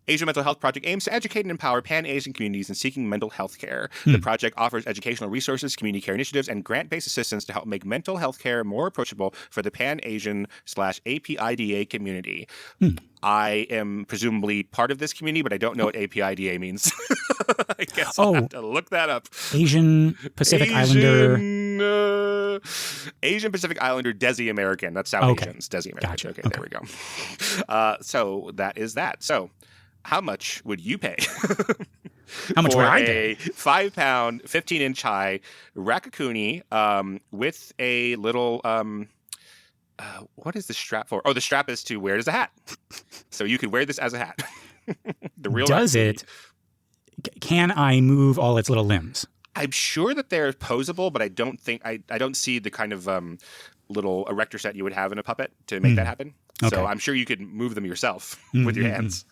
Asian Mental Health Project aims to educate and empower Pan-Asian communities in seeking mental health care. The project offers educational resources, community care initiatives, and grant-based assistance to help make mental health care more approachable for the Pan-Asian/APIDA community. I am presumably part of this community, but I don't know what APIDA means. I guess I'll have to look that up. Asian Pacific Islander No. Asian Pacific Islander, Desi American. That's South Asians. Desi American. Gotcha. Okay, there we go. So that is that. So how much would you pay? How much for would I a 5-pound, 15-inch high Raccacoonie with a little what is the strap for? Oh, the strap is to wear it as a hat. So you could wear this as a hat. The real Does it? Can I move all its little limbs? I'm sure that they're posable, but I don't think I don't see the kind of little erector set you would have in a puppet to make that happen. Okay. So I'm sure you could move them yourself with your hands.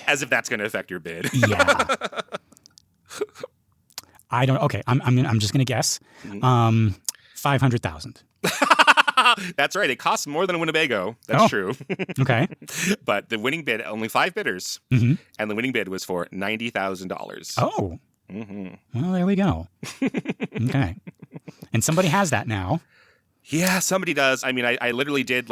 As if that's going to affect your bid. Yeah. I don't. Okay, I'm just going to guess. 500,000. That's right. It costs more than a Winnebago. That's true. Okay. But the winning bid, only 5 bidders, and the winning bid was for $90,000. Oh. Well, there we go. Okay. And somebody has that now. Yeah, somebody does. I mean, I literally did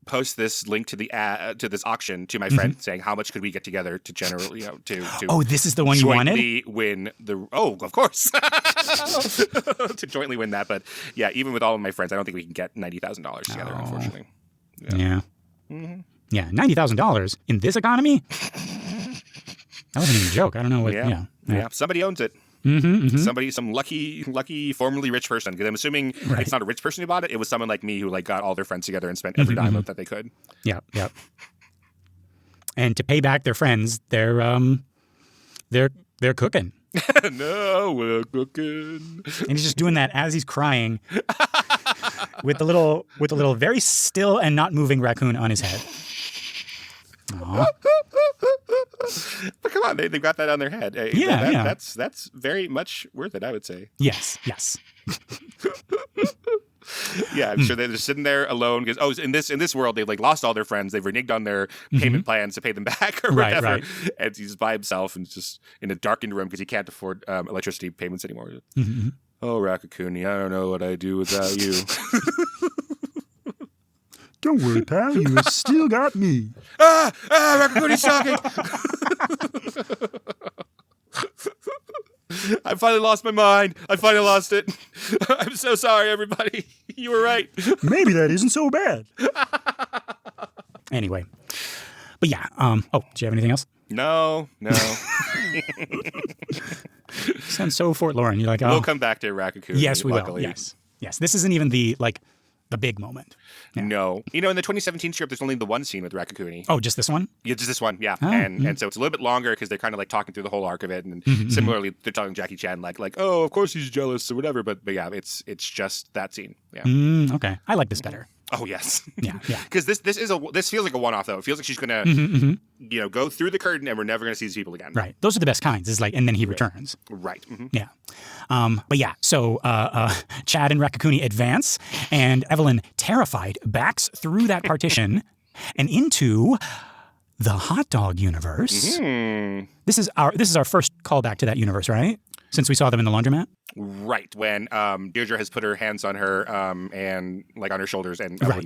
post this link to the to this auction to my friend saying how much could we get together to generally to Oh, this is the one you wanted? Jointly win the of course. To jointly win that, but yeah, even with all of my friends, I don't think we can get $90,000 together, unfortunately. Yeah. Yeah, $90,000 in this economy? That wasn't even a joke. I don't know what. Yeah. Somebody owns it. Somebody, some lucky, formerly rich person. Because I'm assuming it's not a rich person who bought it. It was someone like me who got all their friends together and spent every dime that they could. Yeah. And to pay back their friends, they're cooking. No, we're cooking. And he's just doing that as he's crying, with the little very still and not moving raccoon on his head. Aww. But come on, they've got that on their head. That's very much worth it, I would say. Yes. Yeah, I'm sure they're just sitting there alone because in this world they've lost all their friends. They've reneged on their payment plans to pay them back or whatever. Right. And he's by himself and just in a darkened room because he can't afford electricity payments anymore. Oh, Raccacoonie, I don't know what I'd do without you. Don't worry, pal. You have still got me. Raccacoonie's talking. I finally lost my mind. I finally lost it. I'm so sorry, everybody. You were right. Maybe that isn't so bad. Anyway. But yeah. Do you have anything else? No. You sound so forlorn. You're like, We'll come back to Raccacoonie. Yes, we luckily. will. Yes. This isn't even the big moment. Yeah. No. In the 2017 strip, there's only the one scene with Raccacoonie. Oh, just this one? Yeah, just this one, yeah. Oh, and so it's a little bit longer because they're kind of talking through the whole arc of it. And similarly, they're talking Jackie Chan like, oh, of course he's jealous or whatever. But yeah, it's just that scene. Yeah. Okay. I like this better. Oh, yes. Yeah. Because this feels like a one-off, though. It feels like she's going to, go through the curtain and we're never going to see these people again. Right. Those are the best kinds. It's and then he returns. Right. Yeah. But yeah, so Chad and Raccacoonie advance, and Evelyn, terrified, backs through that partition and into the hot dog universe. This is our first callback to that universe, right? Since we saw them in the laundromat? Right, when Deirdre has put her hands on her and on her shoulders, and Evelyn,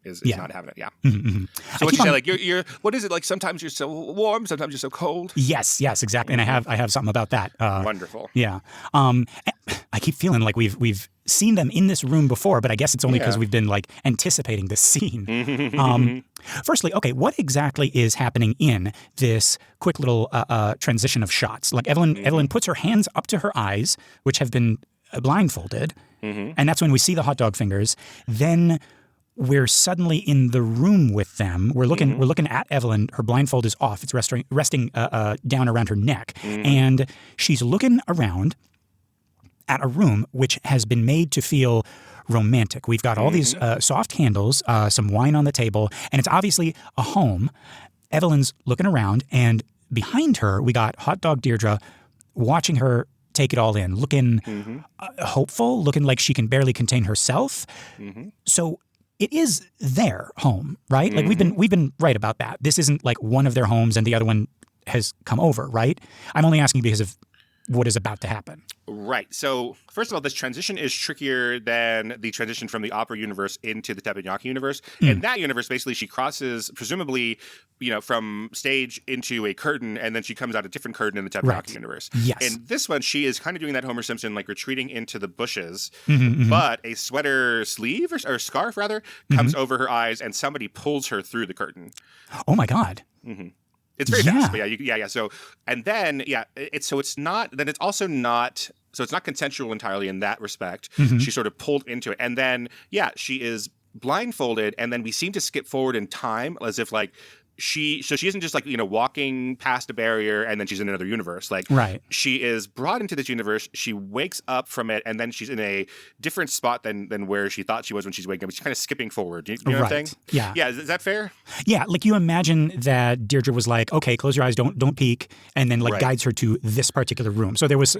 is not having it. Yeah. So what you say, you're what is it sometimes you're so warm, sometimes you're so cold. Yes, exactly. And I have something about that. Wonderful. Yeah. I keep feeling like we've seen them in this room before, but I guess it's only because we've been anticipating this scene. Firstly, okay, what exactly is happening in this quick little transition of shots? Evelyn puts her hands up to her eyes, which have been blindfolded, and that's when we see the hot dog fingers. Then we're suddenly in the room with them. We're looking at Evelyn. Her blindfold is off. It's resting down around her neck, and she's looking around at a room which has been made to feel romantic. We've got all these soft candles, some wine on the table, and it's obviously a home. Evelyn's looking around, and behind her, we got Hot Dog Deirdre watching her take it all in, looking hopeful, looking like she can barely contain herself. So it is their home, right? We've been right about that. This isn't one of their homes and the other one has come over, right? I'm only asking because of what is about to happen. Right. So, first of all, this transition is trickier than the transition from the opera universe into the Teppanyaki universe. In that universe, basically, she crosses, presumably, from stage into a curtain, and then she comes out a different curtain in the Teppanyaki universe. Yes. In this one, she is kind of doing that Homer Simpson, like retreating into the bushes, Mm-hmm. but a sweater sleeve or scarf, rather, comes over her eyes, and somebody pulls her through the curtain. Oh, my God. It's very fast, but yeah. So, and then, it's not, then it's also not, so it's not consensual entirely in that respect. She's sort of pulled into it. And then, she is blindfolded, and then we seem to skip forward in time as if like, she isn't just like, walking past a barrier and then she's in another universe. Like, she is brought into this universe. She wakes up from it, and then she's in a different spot than where she thought she was when she's waking up. She's kind of skipping forward. You know what I'm saying? Yeah. Yeah. Is that fair? Yeah. Like, you imagine that Deirdre was like, okay, close your eyes, don't peek, and then like guides her to this particular room. So there was,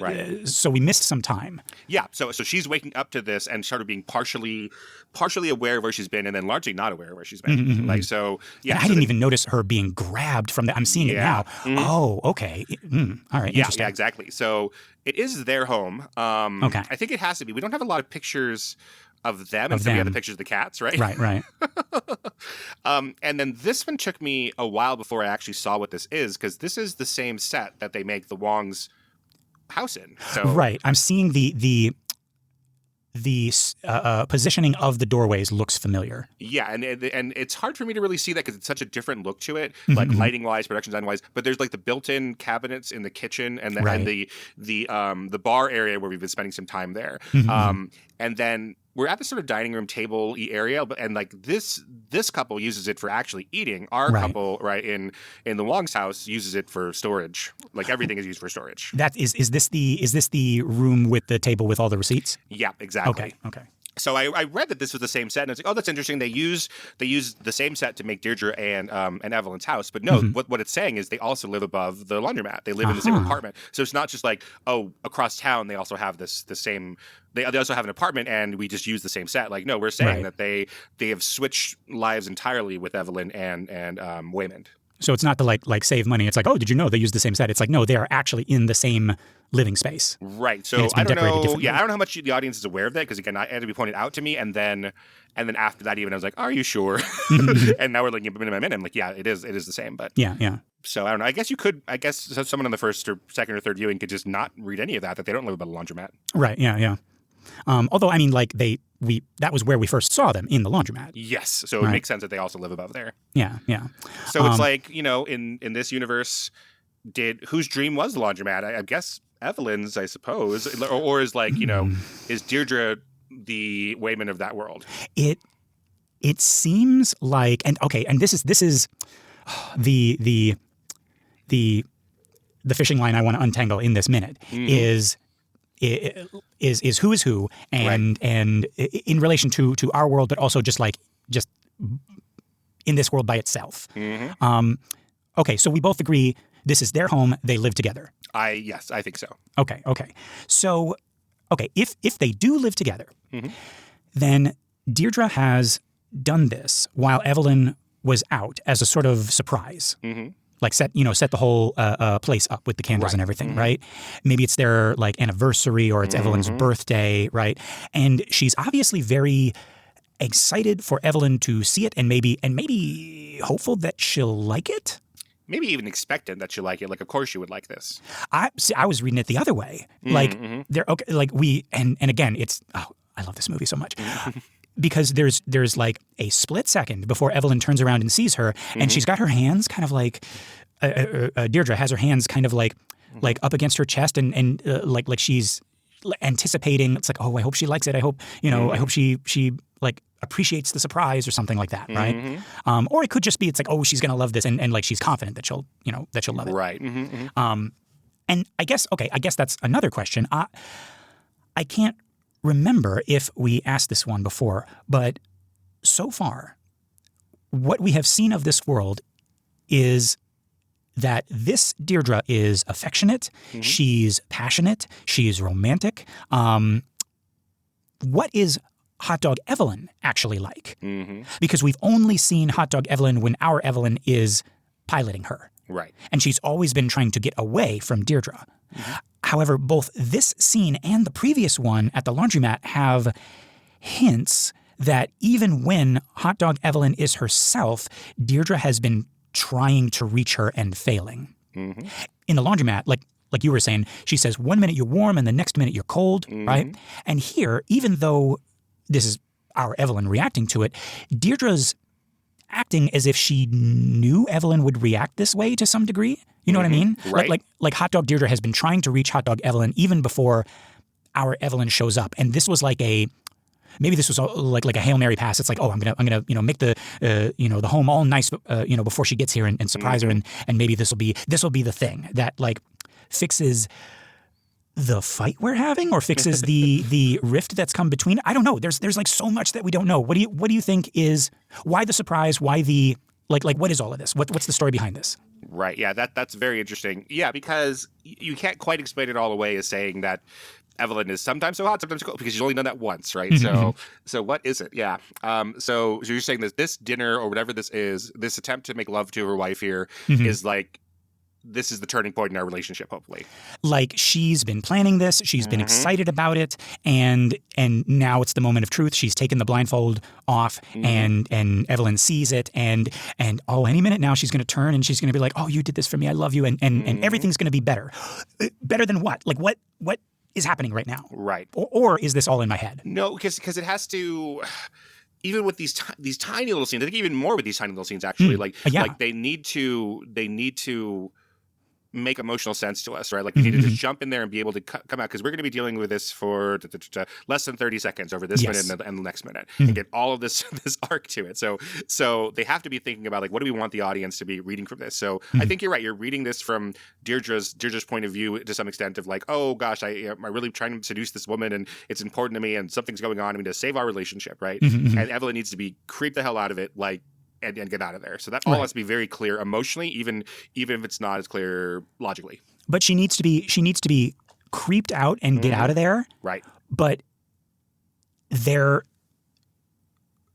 so we missed some time. Yeah. So she's waking up to this and sort of being partially aware of where she's been, and then largely not aware of where she's been. Like, so, yeah. And I didn't even notice her being grabbed from the, I'm seeing it now. Oh, okay. All right. Yeah, interesting. exactly. So it is their home. Okay. I think it has to be. We don't have a lot of pictures of them, and so we have the pictures of the cats, right? Right. And then this one took me a while before I actually saw what this is, because this is the same set that they make the Wong's house in. So right. I'm seeing the positioning of the doorways looks familiar. Yeah, and it's hard for me to really see that because it's such a different look to it, like lighting wise, production design wise. But there's like the built-in cabinets in the kitchen, and then and the bar area where we've been spending some time there. And then we're at the sort of dining room table-y area, and like this couple uses it for actually eating. Our couple, in the Wong's house, uses it for storage. Like, everything is used for storage. That is this the room with the table with all the receipts? Yeah, exactly. Okay. So I read that this was the same set, and I was like, oh, that's interesting. They use the same set to make Deirdre and Evelyn's house. But no, what it's saying is they also live above the laundromat. They live in the same apartment. So it's not just like, oh, across town they also have the same. They also have an apartment, and we just use the same set. Like, no, we're saying that they have switched lives entirely with Evelyn and Waymond. So it's not to like save money. It's like, oh, did you know they use the same set? It's like, no, they are actually in the same living space. Right. So I don't know. Yeah, I don't know how much the audience is aware of that, because again, it had to be pointed out to me, and then after that, even I was like, are you sure? And now we're looking at minute by minute. I'm like, yeah, it is the same. But yeah. So I don't know. I guess someone on the first or second or third viewing could just not read any of that they don't live above a laundromat. Right. Yeah. Although, I mean, like that was where we first saw them, in the laundromat. Yes. So it makes sense that they also live above there. Yeah. So it's like, in this universe, whose dream was the laundromat? I guess Evelyn's, I suppose, or is like, is Deirdre the Waymond of that world? It seems like, and this is the fishing line I want to untangle in this minute is who is who, and in relation to our world, but also just in this world by itself. Okay, so we both agree this is their home. They live together. Yes, I think so. Okay. So, if they do live together, then Deirdre has done this while Evelyn was out as a sort of surprise. Like set the whole place up with the candles and everything, right? Maybe it's their like anniversary, or it's Evelyn's birthday, right? And she's obviously very excited for Evelyn to see it, and maybe hopeful that she'll like it. Maybe even expectant that she'll like it. Like, of course she would like this. I was reading it the other way. Like they're okay. Like and again, it's I love this movie so much. Because there's like a split second before Evelyn turns around and sees her, and she's got her hands kind of like Deirdre has her hands kind of like up against her chest, and like she's anticipating. It's like, oh, I hope she likes it. I hope I hope she like appreciates the surprise or something like that, right? Or it could just be it's like, oh, she's gonna love this, and like she's confident that she'll love it, right? And I guess that's another question. I can't remember if we asked this one before, but so far, what we have seen of this world is that this Deirdre is affectionate, she's passionate, she's romantic. What is Hot Dog Evelyn actually like? Because we've only seen Hot Dog Evelyn when our Evelyn is piloting her. Right. And she's always been trying to get away from Deirdre. However, both this scene and the previous one at the laundromat have hints that even when Hot Dog Evelyn is herself, Deirdre has been trying to reach her and failing. In the laundromat, like you were saying, she says 1 minute you're warm and the next minute you're cold, right? And here, even though this is our Evelyn reacting to it, Deirdre's acting as if she knew Evelyn would react this way to some degree. You know what I mean? Right. Like Hot Dog Deirdre has been trying to reach Hot Dog Evelyn even before our Evelyn shows up. And this was like maybe this was like a Hail Mary pass. It's like, oh, I'm gonna make the the home all nice before she gets here and surprise her, and maybe this will be the thing that like fixes the fight we're having or fixes the rift that's come between. I don't know. There's like so much that we don't know. What do you think is why the surprise? Why the like what is all of this? What's the story behind this? Right. Yeah, that's very interesting. Yeah, because you can't quite explain it all away as saying that Evelyn is sometimes so hot, sometimes so cold, because she's only done that once, right? So what is it? Yeah. So you're saying that this dinner or whatever this is, this attempt to make love to her wife here is like, this is the turning point in our relationship, hopefully. Like she's been planning this, she's been excited about it, and now it's the moment of truth. She's taken the blindfold off, and Evelyn sees it, and any minute now she's going to turn and she's going to be like, oh, you did this for me, I love you, and everything's going to be better. Better than what? Like what is happening right now? Right. Or is this all in my head? No, because it has to. Even with these tiny little scenes, I think even more with these tiny little scenes, actually, like they need to make emotional sense to us, right? Like you need to just jump in there and be able to come out, because we're going to be dealing with this for less than 30 seconds over this minute and the next minute, and get all of this arc to it. So they have to be thinking about like, what do we want the audience to be reading from this? So I think you're right. You're reading this from Deirdre's point of view to some extent of like, oh gosh, I'm really trying to seduce this woman and it's important to me and something's going on. I mean, to save our relationship, right? And Evelyn needs to be creeped the hell out of it, like. And get out of there. So that all has to be very clear emotionally, even if it's not as clear logically. But she needs to be creeped out and get out of there. Right. But their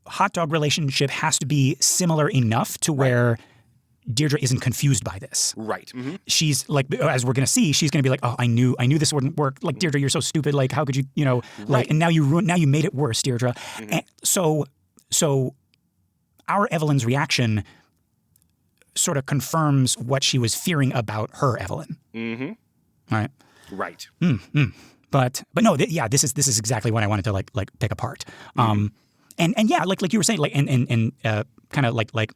hot dog relationship has to be similar enough to where Deirdre isn't confused by this. Right. She's like, as we're gonna see, she's gonna be like, oh, I knew this wouldn't work. Like, Deirdre, you're so stupid. Like, how could you, like, and now you made it worse, Deirdre. And so our Evelyn's reaction sort of confirms what she was fearing about her Evelyn. Right. Right. But no, this is exactly what I wanted to like pick apart. And yeah, like you were saying, like and kind of like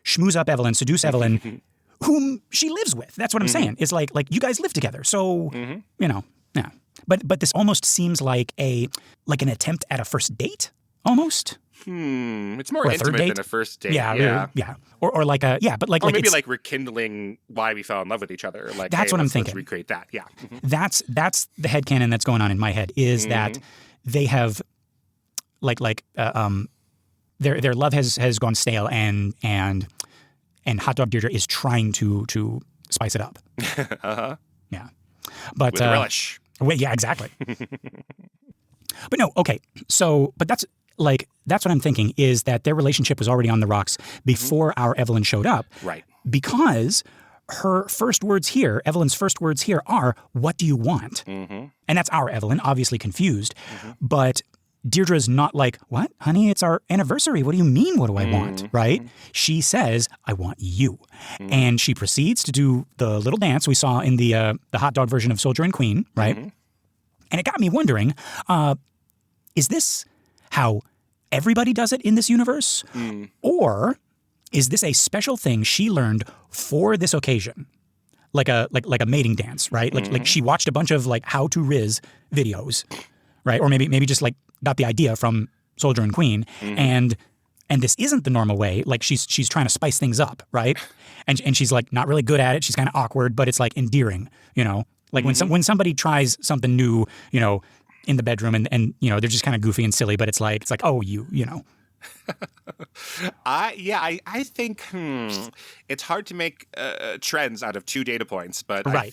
schmooze up Evelyn, seduce Evelyn, whom she lives with. That's what I'm saying. It's like you guys live together, so yeah. But this almost seems like an attempt at a first date, almost. It's more intimate than a first date. Yeah. Or like a but like or maybe like rekindling why we fell in love with each other. Like that's what I'm thinking. Let's recreate that. Yeah. That's the headcanon that's going on in my head is that they have their love has gone stale and Hot Dog Deirdre is trying to spice it up. Yeah. But with relish. Yeah, exactly. But no, okay. So, but that's what I'm thinking is that their relationship was already on the rocks before our Evelyn showed up. Right. Because Evelyn's first words here are, what do you want? And that's our Evelyn, obviously confused. But Deirdre's not like, what? Honey, it's our anniversary. What do you mean, what do I want? Right? She says, I want you. And she proceeds to do the little dance we saw in the hot dog version of Soldier and Queen, right? And it got me wondering, is this how everybody does it in this universe? Or is this a special thing she learned for this occasion? Like a mating dance, right? Like she watched a bunch of like how to Riz videos, right? Or maybe just like got the idea from Soldier and Queen, and this isn't the normal way. Like she's trying to spice things up, right? And she's like not really good at it. She's kind of awkward, but it's like endearing, Like when somebody tries something new, in the bedroom and they're just kind of goofy and silly, but it's like oh I think it's hard to make trends out of 2 data points, but I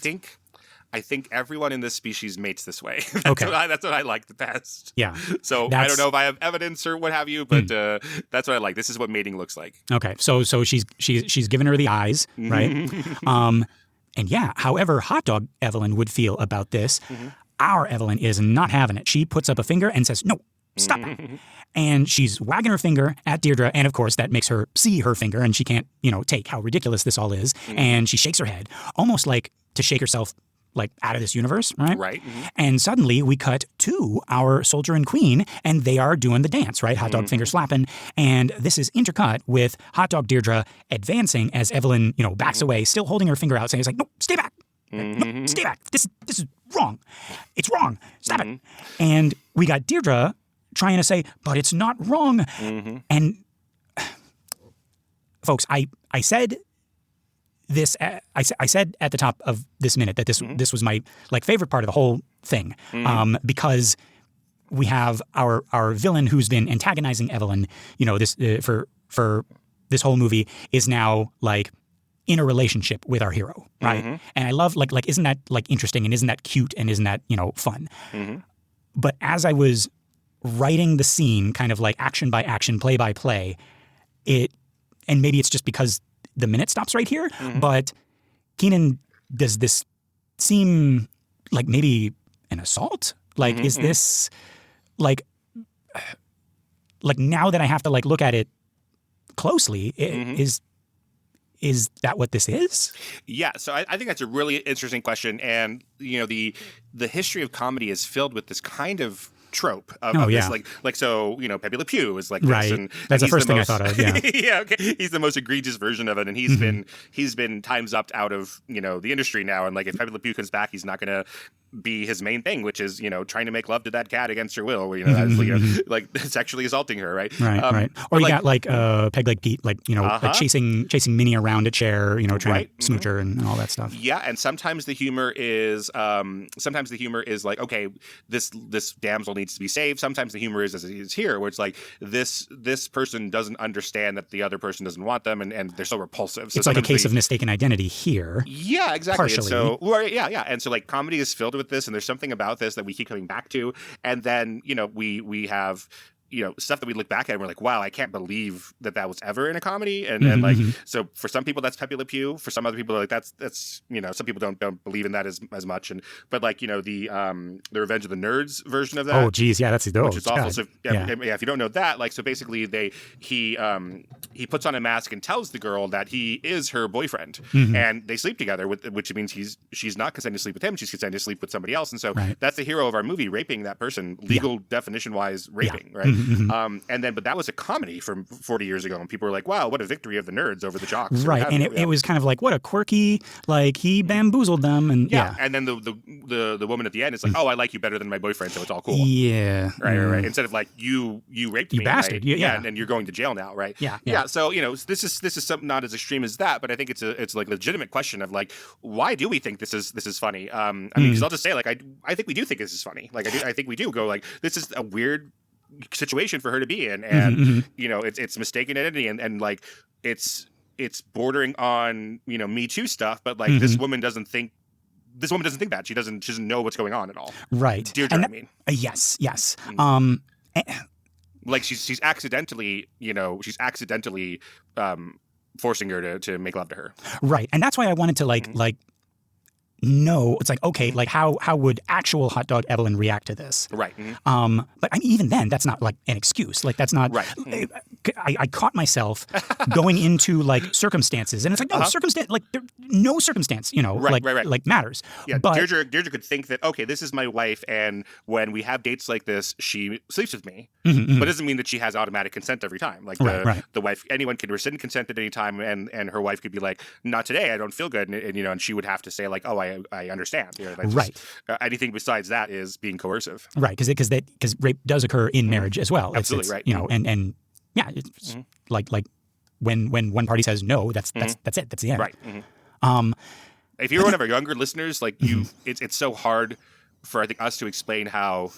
I think everyone in this species mates this way. Okay. That's what I like the best. Yeah. So I don't know if I have evidence or what have you, but that's what I like. This is what mating looks like. Okay. So she's given her the eyes, right? And yeah, however Hot Dog Evelyn would feel about this, our Evelyn is not having it. She puts up a finger and says, "No, stop that." And she's wagging her finger at Deirdre, and of course that makes her see her finger, and she can't, take how ridiculous this all is. And she shakes her head, almost like to shake herself like out of this universe, right? Right. And suddenly we cut to our soldier and queen, and they are doing the dance, right? Hot dog finger slapping, and this is intercut with Hot Dog Deirdre advancing as Evelyn, backs away, still holding her finger out, saying, "No, stay back. No, stay back. This is wrong. It's wrong. Stop it." And we got Deirdre trying to say, "But it's not wrong." And folks, I said this. I said at the top of this minute that this was my favorite part of the whole thing, because we have our villain who's been antagonizing Evelyn. This for this whole movie is now in a relationship with our hero, right? And I love isn't that interesting, and isn't that cute, and isn't that fun? But as I was writing the scene, kind of action by action, play by play, and maybe it's just because the minute stops right here, but Keenan, does this seem like maybe an assault? Is this now that I have to look at it closely, is that what this is? Yeah, so I think that's a really interesting question, and the history of comedy is filled with this kind of trope of this, Pepe Le Pew is like this, right? And that's the first thing I thought of. Yeah, yeah. Okay. He's the most egregious version of it, and he's been times upped out of the industry now. And if Pepe Le Pew comes back, he's not going to be his main thing, which is trying to make love to that cat against her will, sexually assaulting her, right? Right. Or you got Peg Leg Pete, chasing Minnie around a chair, trying to smooch her and all that stuff. Yeah, and sometimes the humor is okay, this damsel needs to be saved. Sometimes the humor is as it is here, where it's this person doesn't understand that the other person doesn't want them, and they're so repulsive. So it's like a case of mistaken identity here. Yeah, exactly. Partially. And so comedy is filled with this, and there's something about this that we keep coming back to, and then we have stuff that we look back at and we're like, wow, I can't believe that was ever in a comedy. And so for some people that's Pepe Le Pew. For some other people that's some people don't believe in that as much. But the Revenge of the Nerds version of that. Oh geez, yeah, that's which is awful. So if you don't know that, so basically he puts on a mask and tells the girl that he is her boyfriend, and they sleep together, which means she's not consenting to sleep with him, she's consenting to sleep with somebody else. And so that's the hero of our movie, raping that person, legal definition wise raping, right? But that was a comedy from 40 years ago, and people were like, wow, what a victory of the nerds over the jocks. Right. And it was kind of what a quirky, he bamboozled them. And and then the woman at the end is like, oh, I like you better than my boyfriend, so it's all cool. Yeah. Right. Instead of you raped me. You bastard. Right? And you're going to jail now, right? Yeah. So, this is something not as extreme as that, but I think it's a legitimate question of why do we think this is funny? I mean, because I'll just say I think we do think this is funny. I think we do go this is a weird situation for her to be in, and it's mistaken identity, and it's bordering on Me Too stuff, but this woman doesn't think that. She doesn't know what's going on at all. Right. Deirdre, I mean. Yes. She's accidentally forcing her to make love to her. Right. And that's why I wanted to know, it's okay, how would actual Hot Dog Evelyn react to this? Right. But I mean, even then, that's not an excuse. That's not right. I caught myself going into circumstances, and it's no circumstance, no circumstance, right. matters. Yeah, but Deirdre could think that, okay, this is my wife, and when we have dates like this, she sleeps with me, but it doesn't mean that she has automatic consent every time. The wife, anyone can rescind consent at any time, and her wife could be like, not today, I don't feel good, and she would have to say oh, I understand. Right. Anything besides that is being coercive. Right, because rape does occur in marriage as well. Absolutely right. And yeah, it's when one party says no, that's it. That's the end. Right. If you're one of our younger listeners, it's so hard for I think us to explain how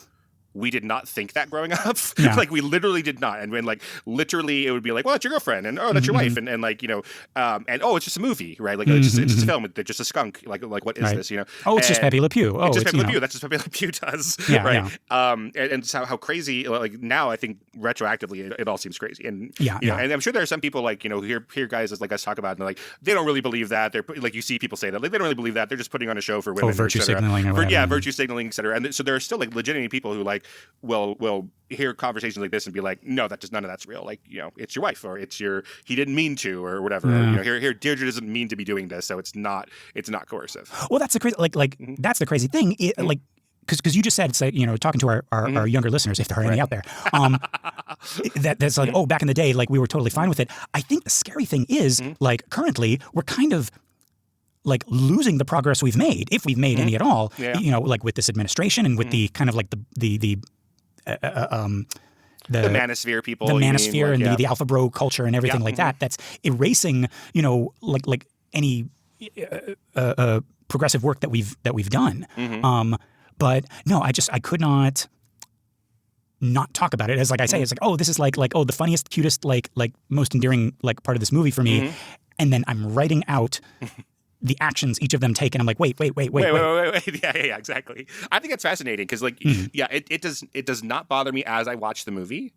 we did not think that growing up. Yeah. Like we literally did not. And when like literally it would be like, well, that's your girlfriend, and oh, that's your wife, and like and oh, it's just a movie, right? Like it's just a film. They're just a skunk. Like what is this? Oh, it's just Pepe Le Pew. Oh, it's just Pepe Le Pew. That's just Pepe Le Pew does. Yeah, right. Yeah. And so how crazy. Like now, I think retroactively, it all seems crazy. And and I'm sure there are some people like hear guys like us talk about, and they're like they don't really believe that. They're like you see people say that like they don't really believe that. They're just putting on a show for women. Virtue signaling or whatever. Virtue signaling, et cetera. And so there are still like legitimately people who like will hear conversations like this and be like, no, none of that's real. Like it's your wife, or it's he didn't mean to, or whatever. Yeah. Or, here Deirdre doesn't mean to be doing this, so it's not coercive. Well, that's the crazy that's the crazy thing. Like because you just said it's like talking to our younger listeners, if there are any out there, that's like back in the day, like we were totally fine with it. I think the scary thing is like currently we're kind of like losing the progress we've made, if we've made any at all. Yeah. Like with this administration and with the kind of like the manosphere people, the manosphere and the alpha bro culture and everything like that. That's erasing like any progressive work that we've done. But no, I could not talk about it. As like I say, it's like, oh, this is like the funniest, cutest, like most endearing like part of this movie for me. And then I'm writing out the actions each of them take, and I'm like, wait. Yeah, exactly. I think that's fascinating because like it does not bother me as I watch the movie.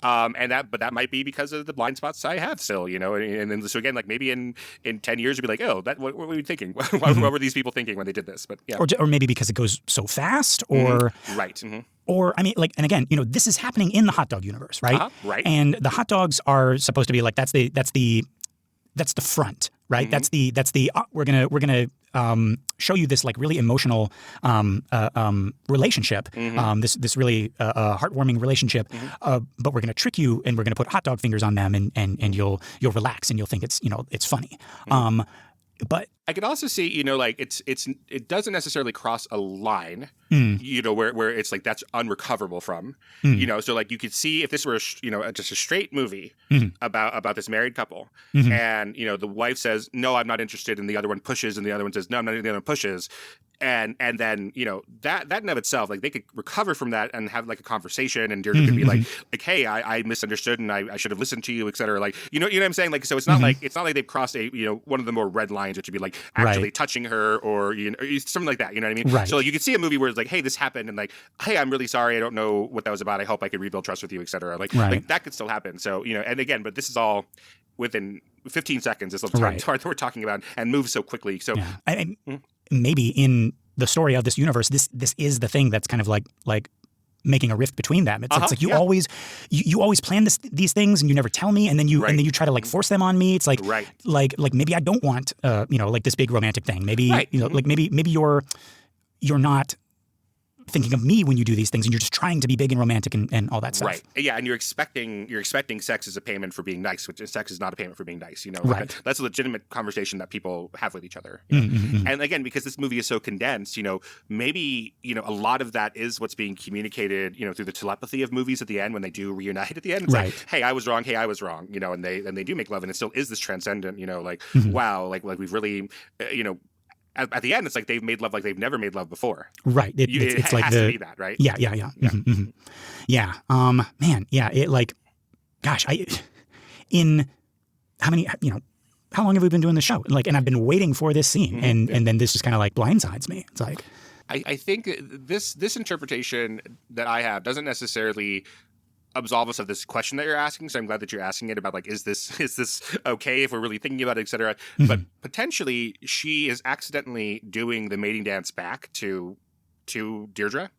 But that might be because of the blind spots I have still, and then so again, like maybe in 10 years, you'll be like, oh, what were you thinking? What were these people thinking when they did this? But yeah, or maybe because it goes so fast, or right. Or I mean, like, and again, this is happening in the hot dog universe, right? Right. And the hot dogs are supposed to be like that's the front, right? That's the we're gonna show you this like really emotional relationship, this really heartwarming relationship, but we're gonna trick you and we're gonna put hot dog fingers on them and you'll relax and you'll think it's funny. But I could also see, like it doesn't necessarily cross a line, where it's like that's unrecoverable from, so like you could see if this were, just a straight movie about this married couple, and the wife says, no, I'm not interested, and the other one pushes, and the other one says, no, I'm not, and the other one pushes. And then that in and of itself, like they could recover from that and have like a conversation, and Deirdre could be like hey, I misunderstood and I should have listened to you, et cetera. Like you know what I'm saying? Like so it's not like they've crossed a one of the more red lines, which would be like actually touching her or something like that. You know what I mean? Right. So like, you could see a movie where it's like, hey, this happened, and like, hey, I'm really sorry, I don't know what that was about. I hope I could rebuild trust with you, et cetera. Like that could still happen. So and again, but this is all within 15 seconds. Is the time that we're talking about, and moves so quickly. So maybe in the story of this universe, this is the thing that's kind of like making a rift between them. It's like you always plan these things and you never tell me, and then you try to like force them on me. It's like like maybe I don't want like this big romantic thing. Maybe like maybe you're not thinking of me when you do these things, and you're just trying to be big and romantic and all that stuff. Right. Yeah, and you're expecting sex as a payment for being nice, which sex is not a payment for being nice. Right. That's a legitimate conversation that people have with each other. And again, because this movie is so condensed, maybe a lot of that is what's being communicated, through the telepathy of movies at the end when they do reunite at the end. It's like, hey, I was wrong. Hey, I was wrong. And they do make love, and it still is this transcendent. Like wow, like we've really At the end, it's like they've made love like they've never made love before. Right. It's like has to be that, right? Yeah. Yeah. Man. Yeah. It like, gosh, in how many, how long have we been doing the show? Like, and I've been waiting for this scene, and then this just kind of like blindsides me. It's like, I think this interpretation that I have doesn't necessarily absolve us of this question that you're asking. So I'm glad that you're asking it about like, is this okay if we're really thinking about it, et cetera. But potentially she is accidentally doing the mating dance back to Deirdre.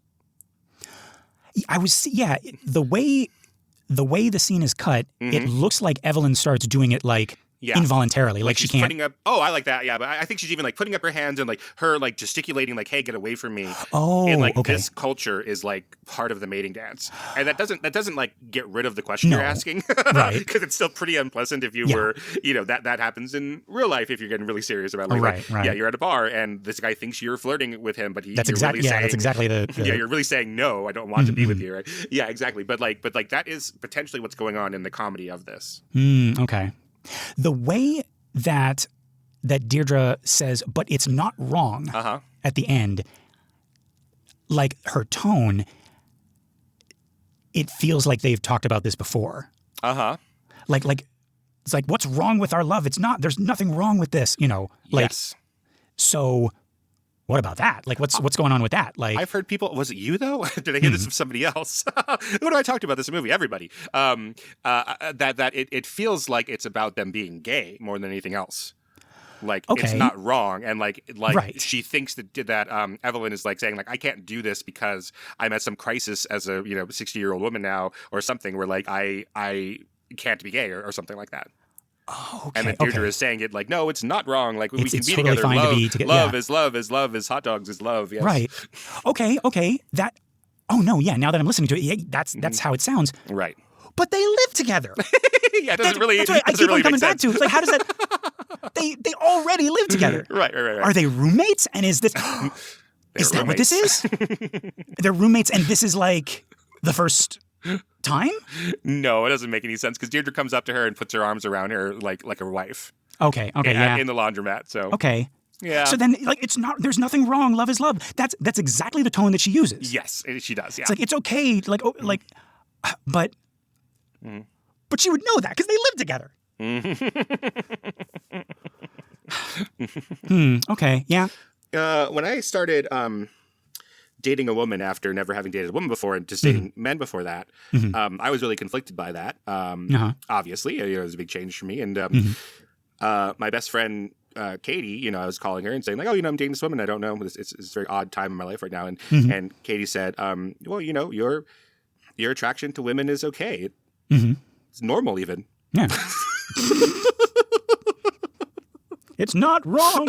The way the scene is cut, it looks like Evelyn starts doing it like involuntarily, like she can't. Putting up, I like that. Yeah, but I think she's even like putting up her hands and like her like gesticulating, like, "Hey, get away from me!" And like this culture is like part of the mating dance, and that doesn't like get rid of the question you're asking, right? Because it's still pretty unpleasant if you were, that happens in real life if you're getting really serious about like, right. Yeah, you're at a bar and this guy thinks you're flirting with him, but that's exactly the you're really saying no, I don't want to be with you, right? Yeah, exactly. But that is potentially what's going on in the comedy of this. Okay. The way that Deirdre says, but it's not wrong at the end, like her tone, it feels like they've talked about this before. Like it's like, what's wrong with our love? It's not. There's nothing wrong with this. Yes. So. What about that? Like, what's going on with that? Like, I've heard people. Was it you though? Did I hear this from somebody else? Who do I talk to about this movie? Everybody. That it feels like it's about them being gay more than anything else. Like it's not wrong, and like right. she thinks that Evelyn is like saying like I can't do this because I'm at some crisis as a 60-year-old woman now or something where like I can't be gay or something like that. Oh, okay. And then Deirdre is saying it like, no, it's not wrong. Like we can be totally together. Fine love, to be together. Love is love is love is hot dogs is love. Yes. Right. Okay. That. Oh no. Yeah. Now that I'm listening to it, that's how it sounds. Right. But they live together. Yeah. It doesn't really. That's what I keep really on coming make back to. It's like, how does that? They already live together. Right. Are they roommates? And is this? Is that what this is? They're roommates, and this is like the first time? No, it doesn't make any sense because Deirdre comes up to her and puts her arms around her like her wife. Okay, in the laundromat. So okay, yeah. So then, like, it's not. There's nothing wrong. Love is love. That's exactly the tone that she uses. Yes, she does. Yeah, it's like it's okay. But she would know that because they live together. Okay. Yeah. When I started dating a woman after never having dated a woman before and just dating men before that, I was really conflicted by that. Obviously, it was a big change for me. And my best friend, Katie, I was calling her and saying like, oh, I'm dating this woman. I don't know. It's a very odd time in my life right now. And Katie said, well, your attraction to women is okay. It's normal even. Yeah. It's not wrong.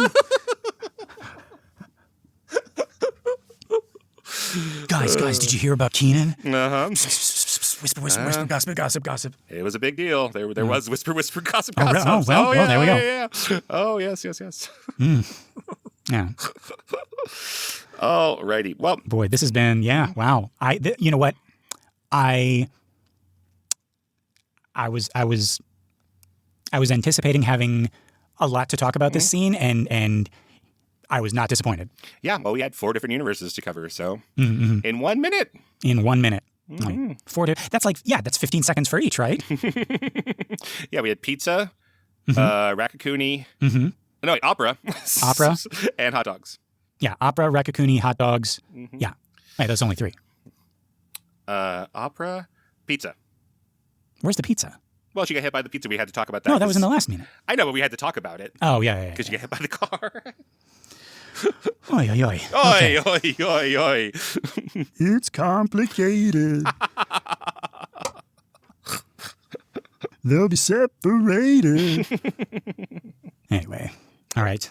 Guys, did you hear about Keenan? Whisper, gossip. It was a big deal. There was whisper, gossip. Oh, well, there we go. Yeah. Oh, yes. Yeah. Alrighty. Well, boy, this has been, wow. You know what? I was anticipating having a lot to talk about this scene, and I was not disappointed. Yeah, well, we had 4 different universes to cover, so in 1 minute. In 1 minute. That's 15 seconds for each, right? Yeah, we had pizza, Raccacoonie, no, wait, opera, and hot dogs. Yeah, opera, Raccacoonie, hot dogs. Yeah, right, that's only 3. Opera, pizza. Where's the pizza? Well, she got hit by the pizza. We had to talk about that. No, that was in the last minute. I know, but we had to talk about it. Oh, yeah. Because she got hit by the car. Oi. Okay. Oi. It's complicated. They'll be separated. Anyway, all right.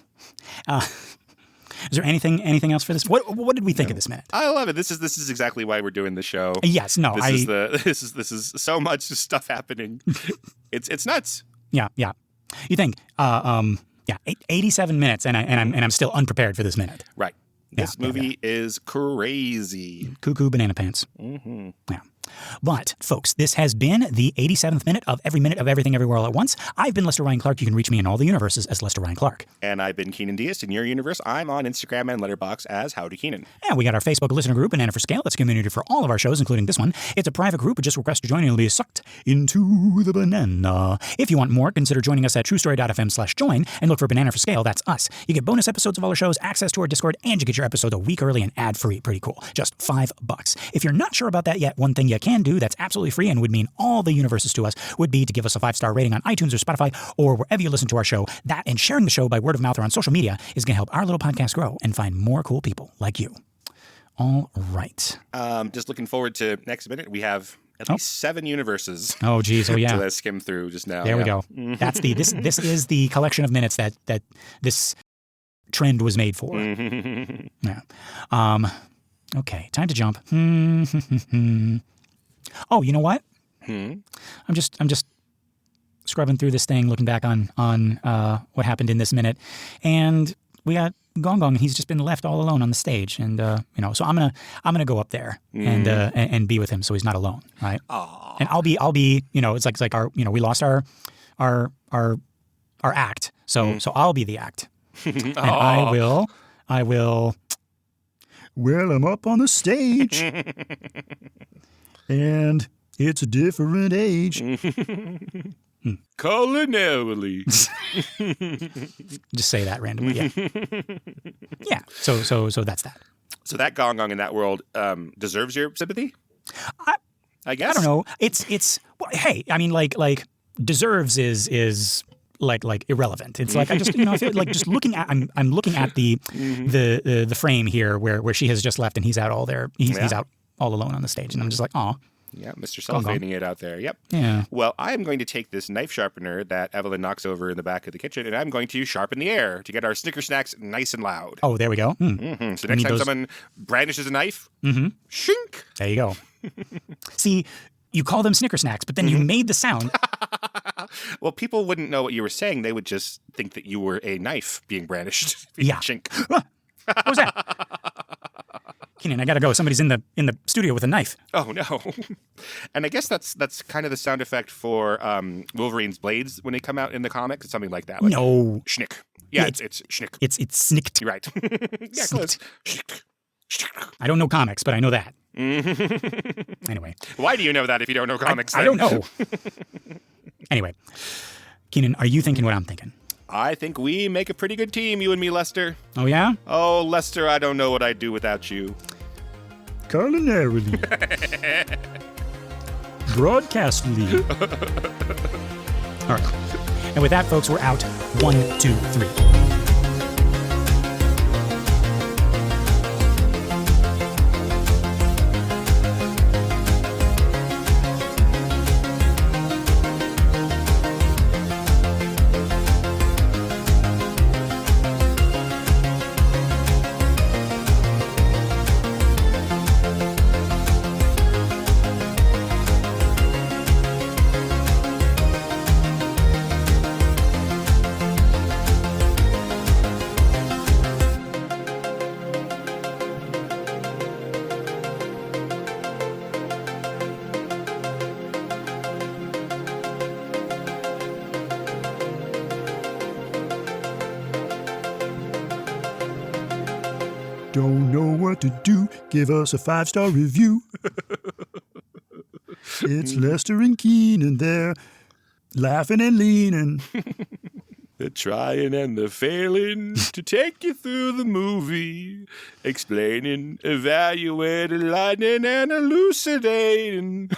Is there anything else for this? What did we think of this minute? I love it. This is exactly why we're doing the show. Yes. No. This is so much stuff happening. It's nuts. Yeah. You think? 87 minutes, and I'm still unprepared for this minute. Right. This movie is crazy. Cuckoo banana pants. Yeah. But, folks, this has been the 87th minute of Every Minute of Everything Everywhere All at Once. I've been Lester Ryan Clark. You can reach me in all the universes as Lester Ryan Clark. And I've been Keenan Diaz. In your universe, I'm on Instagram and Letterboxd as Howdy Keenan. And we got our Facebook listener group, Banana for Scale. That's a community for all of our shows, including this one. It's a private group. Just request to join and you'll be sucked into the banana. If you want more, consider joining us at truestory.fm/join and look for Banana for Scale. That's us. You get bonus episodes of all our shows, access to our Discord, and you get your episodes a week early and ad-free. Pretty cool. Just $5. If you're not sure about that yet, one thing you can do that's absolutely free and would mean all the universes to us would be to give us a 5-star rating on iTunes or Spotify or wherever you listen to our show. That and sharing the show by word of mouth or on social media is going to help our little podcast grow and find more cool people like you. All right. Just looking forward to next minute. We have at least 7 universes. Oh, geez. Oh, yeah. To skim through just now. There we go. That's this is the collection of minutes that this trend was made for. Yeah. Okay. Time to jump. Oh, you know what? I'm just scrubbing through this thing, looking back on what happened in this minute, and we got Gong Gong, and he's just been left all alone on the stage, and so I'm gonna go up there and be with him, so he's not alone, right? Aww. And I'll be it's like our we lost our act, so I'll be the act, and I will. Well, I'm up on the stage. and it's a different age. Culinarily. Just say that randomly. Yeah. Yeah. So that's that. So that Gong Gong in that world deserves your sympathy? I guess. I don't know. It's well, hey, I mean like deserves is like irrelevant. It's like I just I feel like just looking at I'm looking at the frame here where she has just left and he's out all there. He's out all alone on the stage and I'm just like, "Aw." Yeah, Mr. Self-fading it out there. Yep. Yeah. Well, I am going to take this knife sharpener that Evelyn knocks over in the back of the kitchen, and I'm going to sharpen the air to get our Snicker snacks nice and loud. Oh, there we go. Mm-hmm. So next time someone brandishes a knife, shink. There you go. See, you call them Snicker snacks, but then you made the sound. Well, people wouldn't know what you were saying. They would just think that you were a knife being brandished. Yeah. Shink. What was that? Keenan, I gotta go. Somebody's in the studio with a knife. Oh no! And I guess that's kind of the sound effect for Wolverine's blades when they come out in the comics. It's something like that. Like, no, schnick. Yeah, it's schnick. It's snicked. You're right. Yeah, close. Schnick. Schnick. I don't know comics, but I know that. Anyway, why do you know that if you don't know comics? I don't know. Anyway, Keenan, are you thinking what I'm thinking? I think we make a pretty good team, you and me, Lester. Oh, yeah? Oh, Lester, I don't know what I'd do without you. Culinarily. Broadcastly. All right. And with that, folks, we're out. 1, 2, 3. Don't know what to do, give us a 5-star review. It's Lester and Keenan there, laughing and leaning. The trying and the failing to take you through the movie, explaining, evaluating, lightning, and elucidating.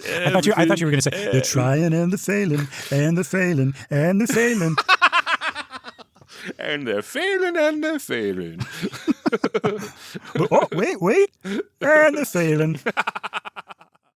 I thought you were going to say The trying and the failing, and the failing, and the failing. And they're failing and they're failing. Oh, wait, and the failing.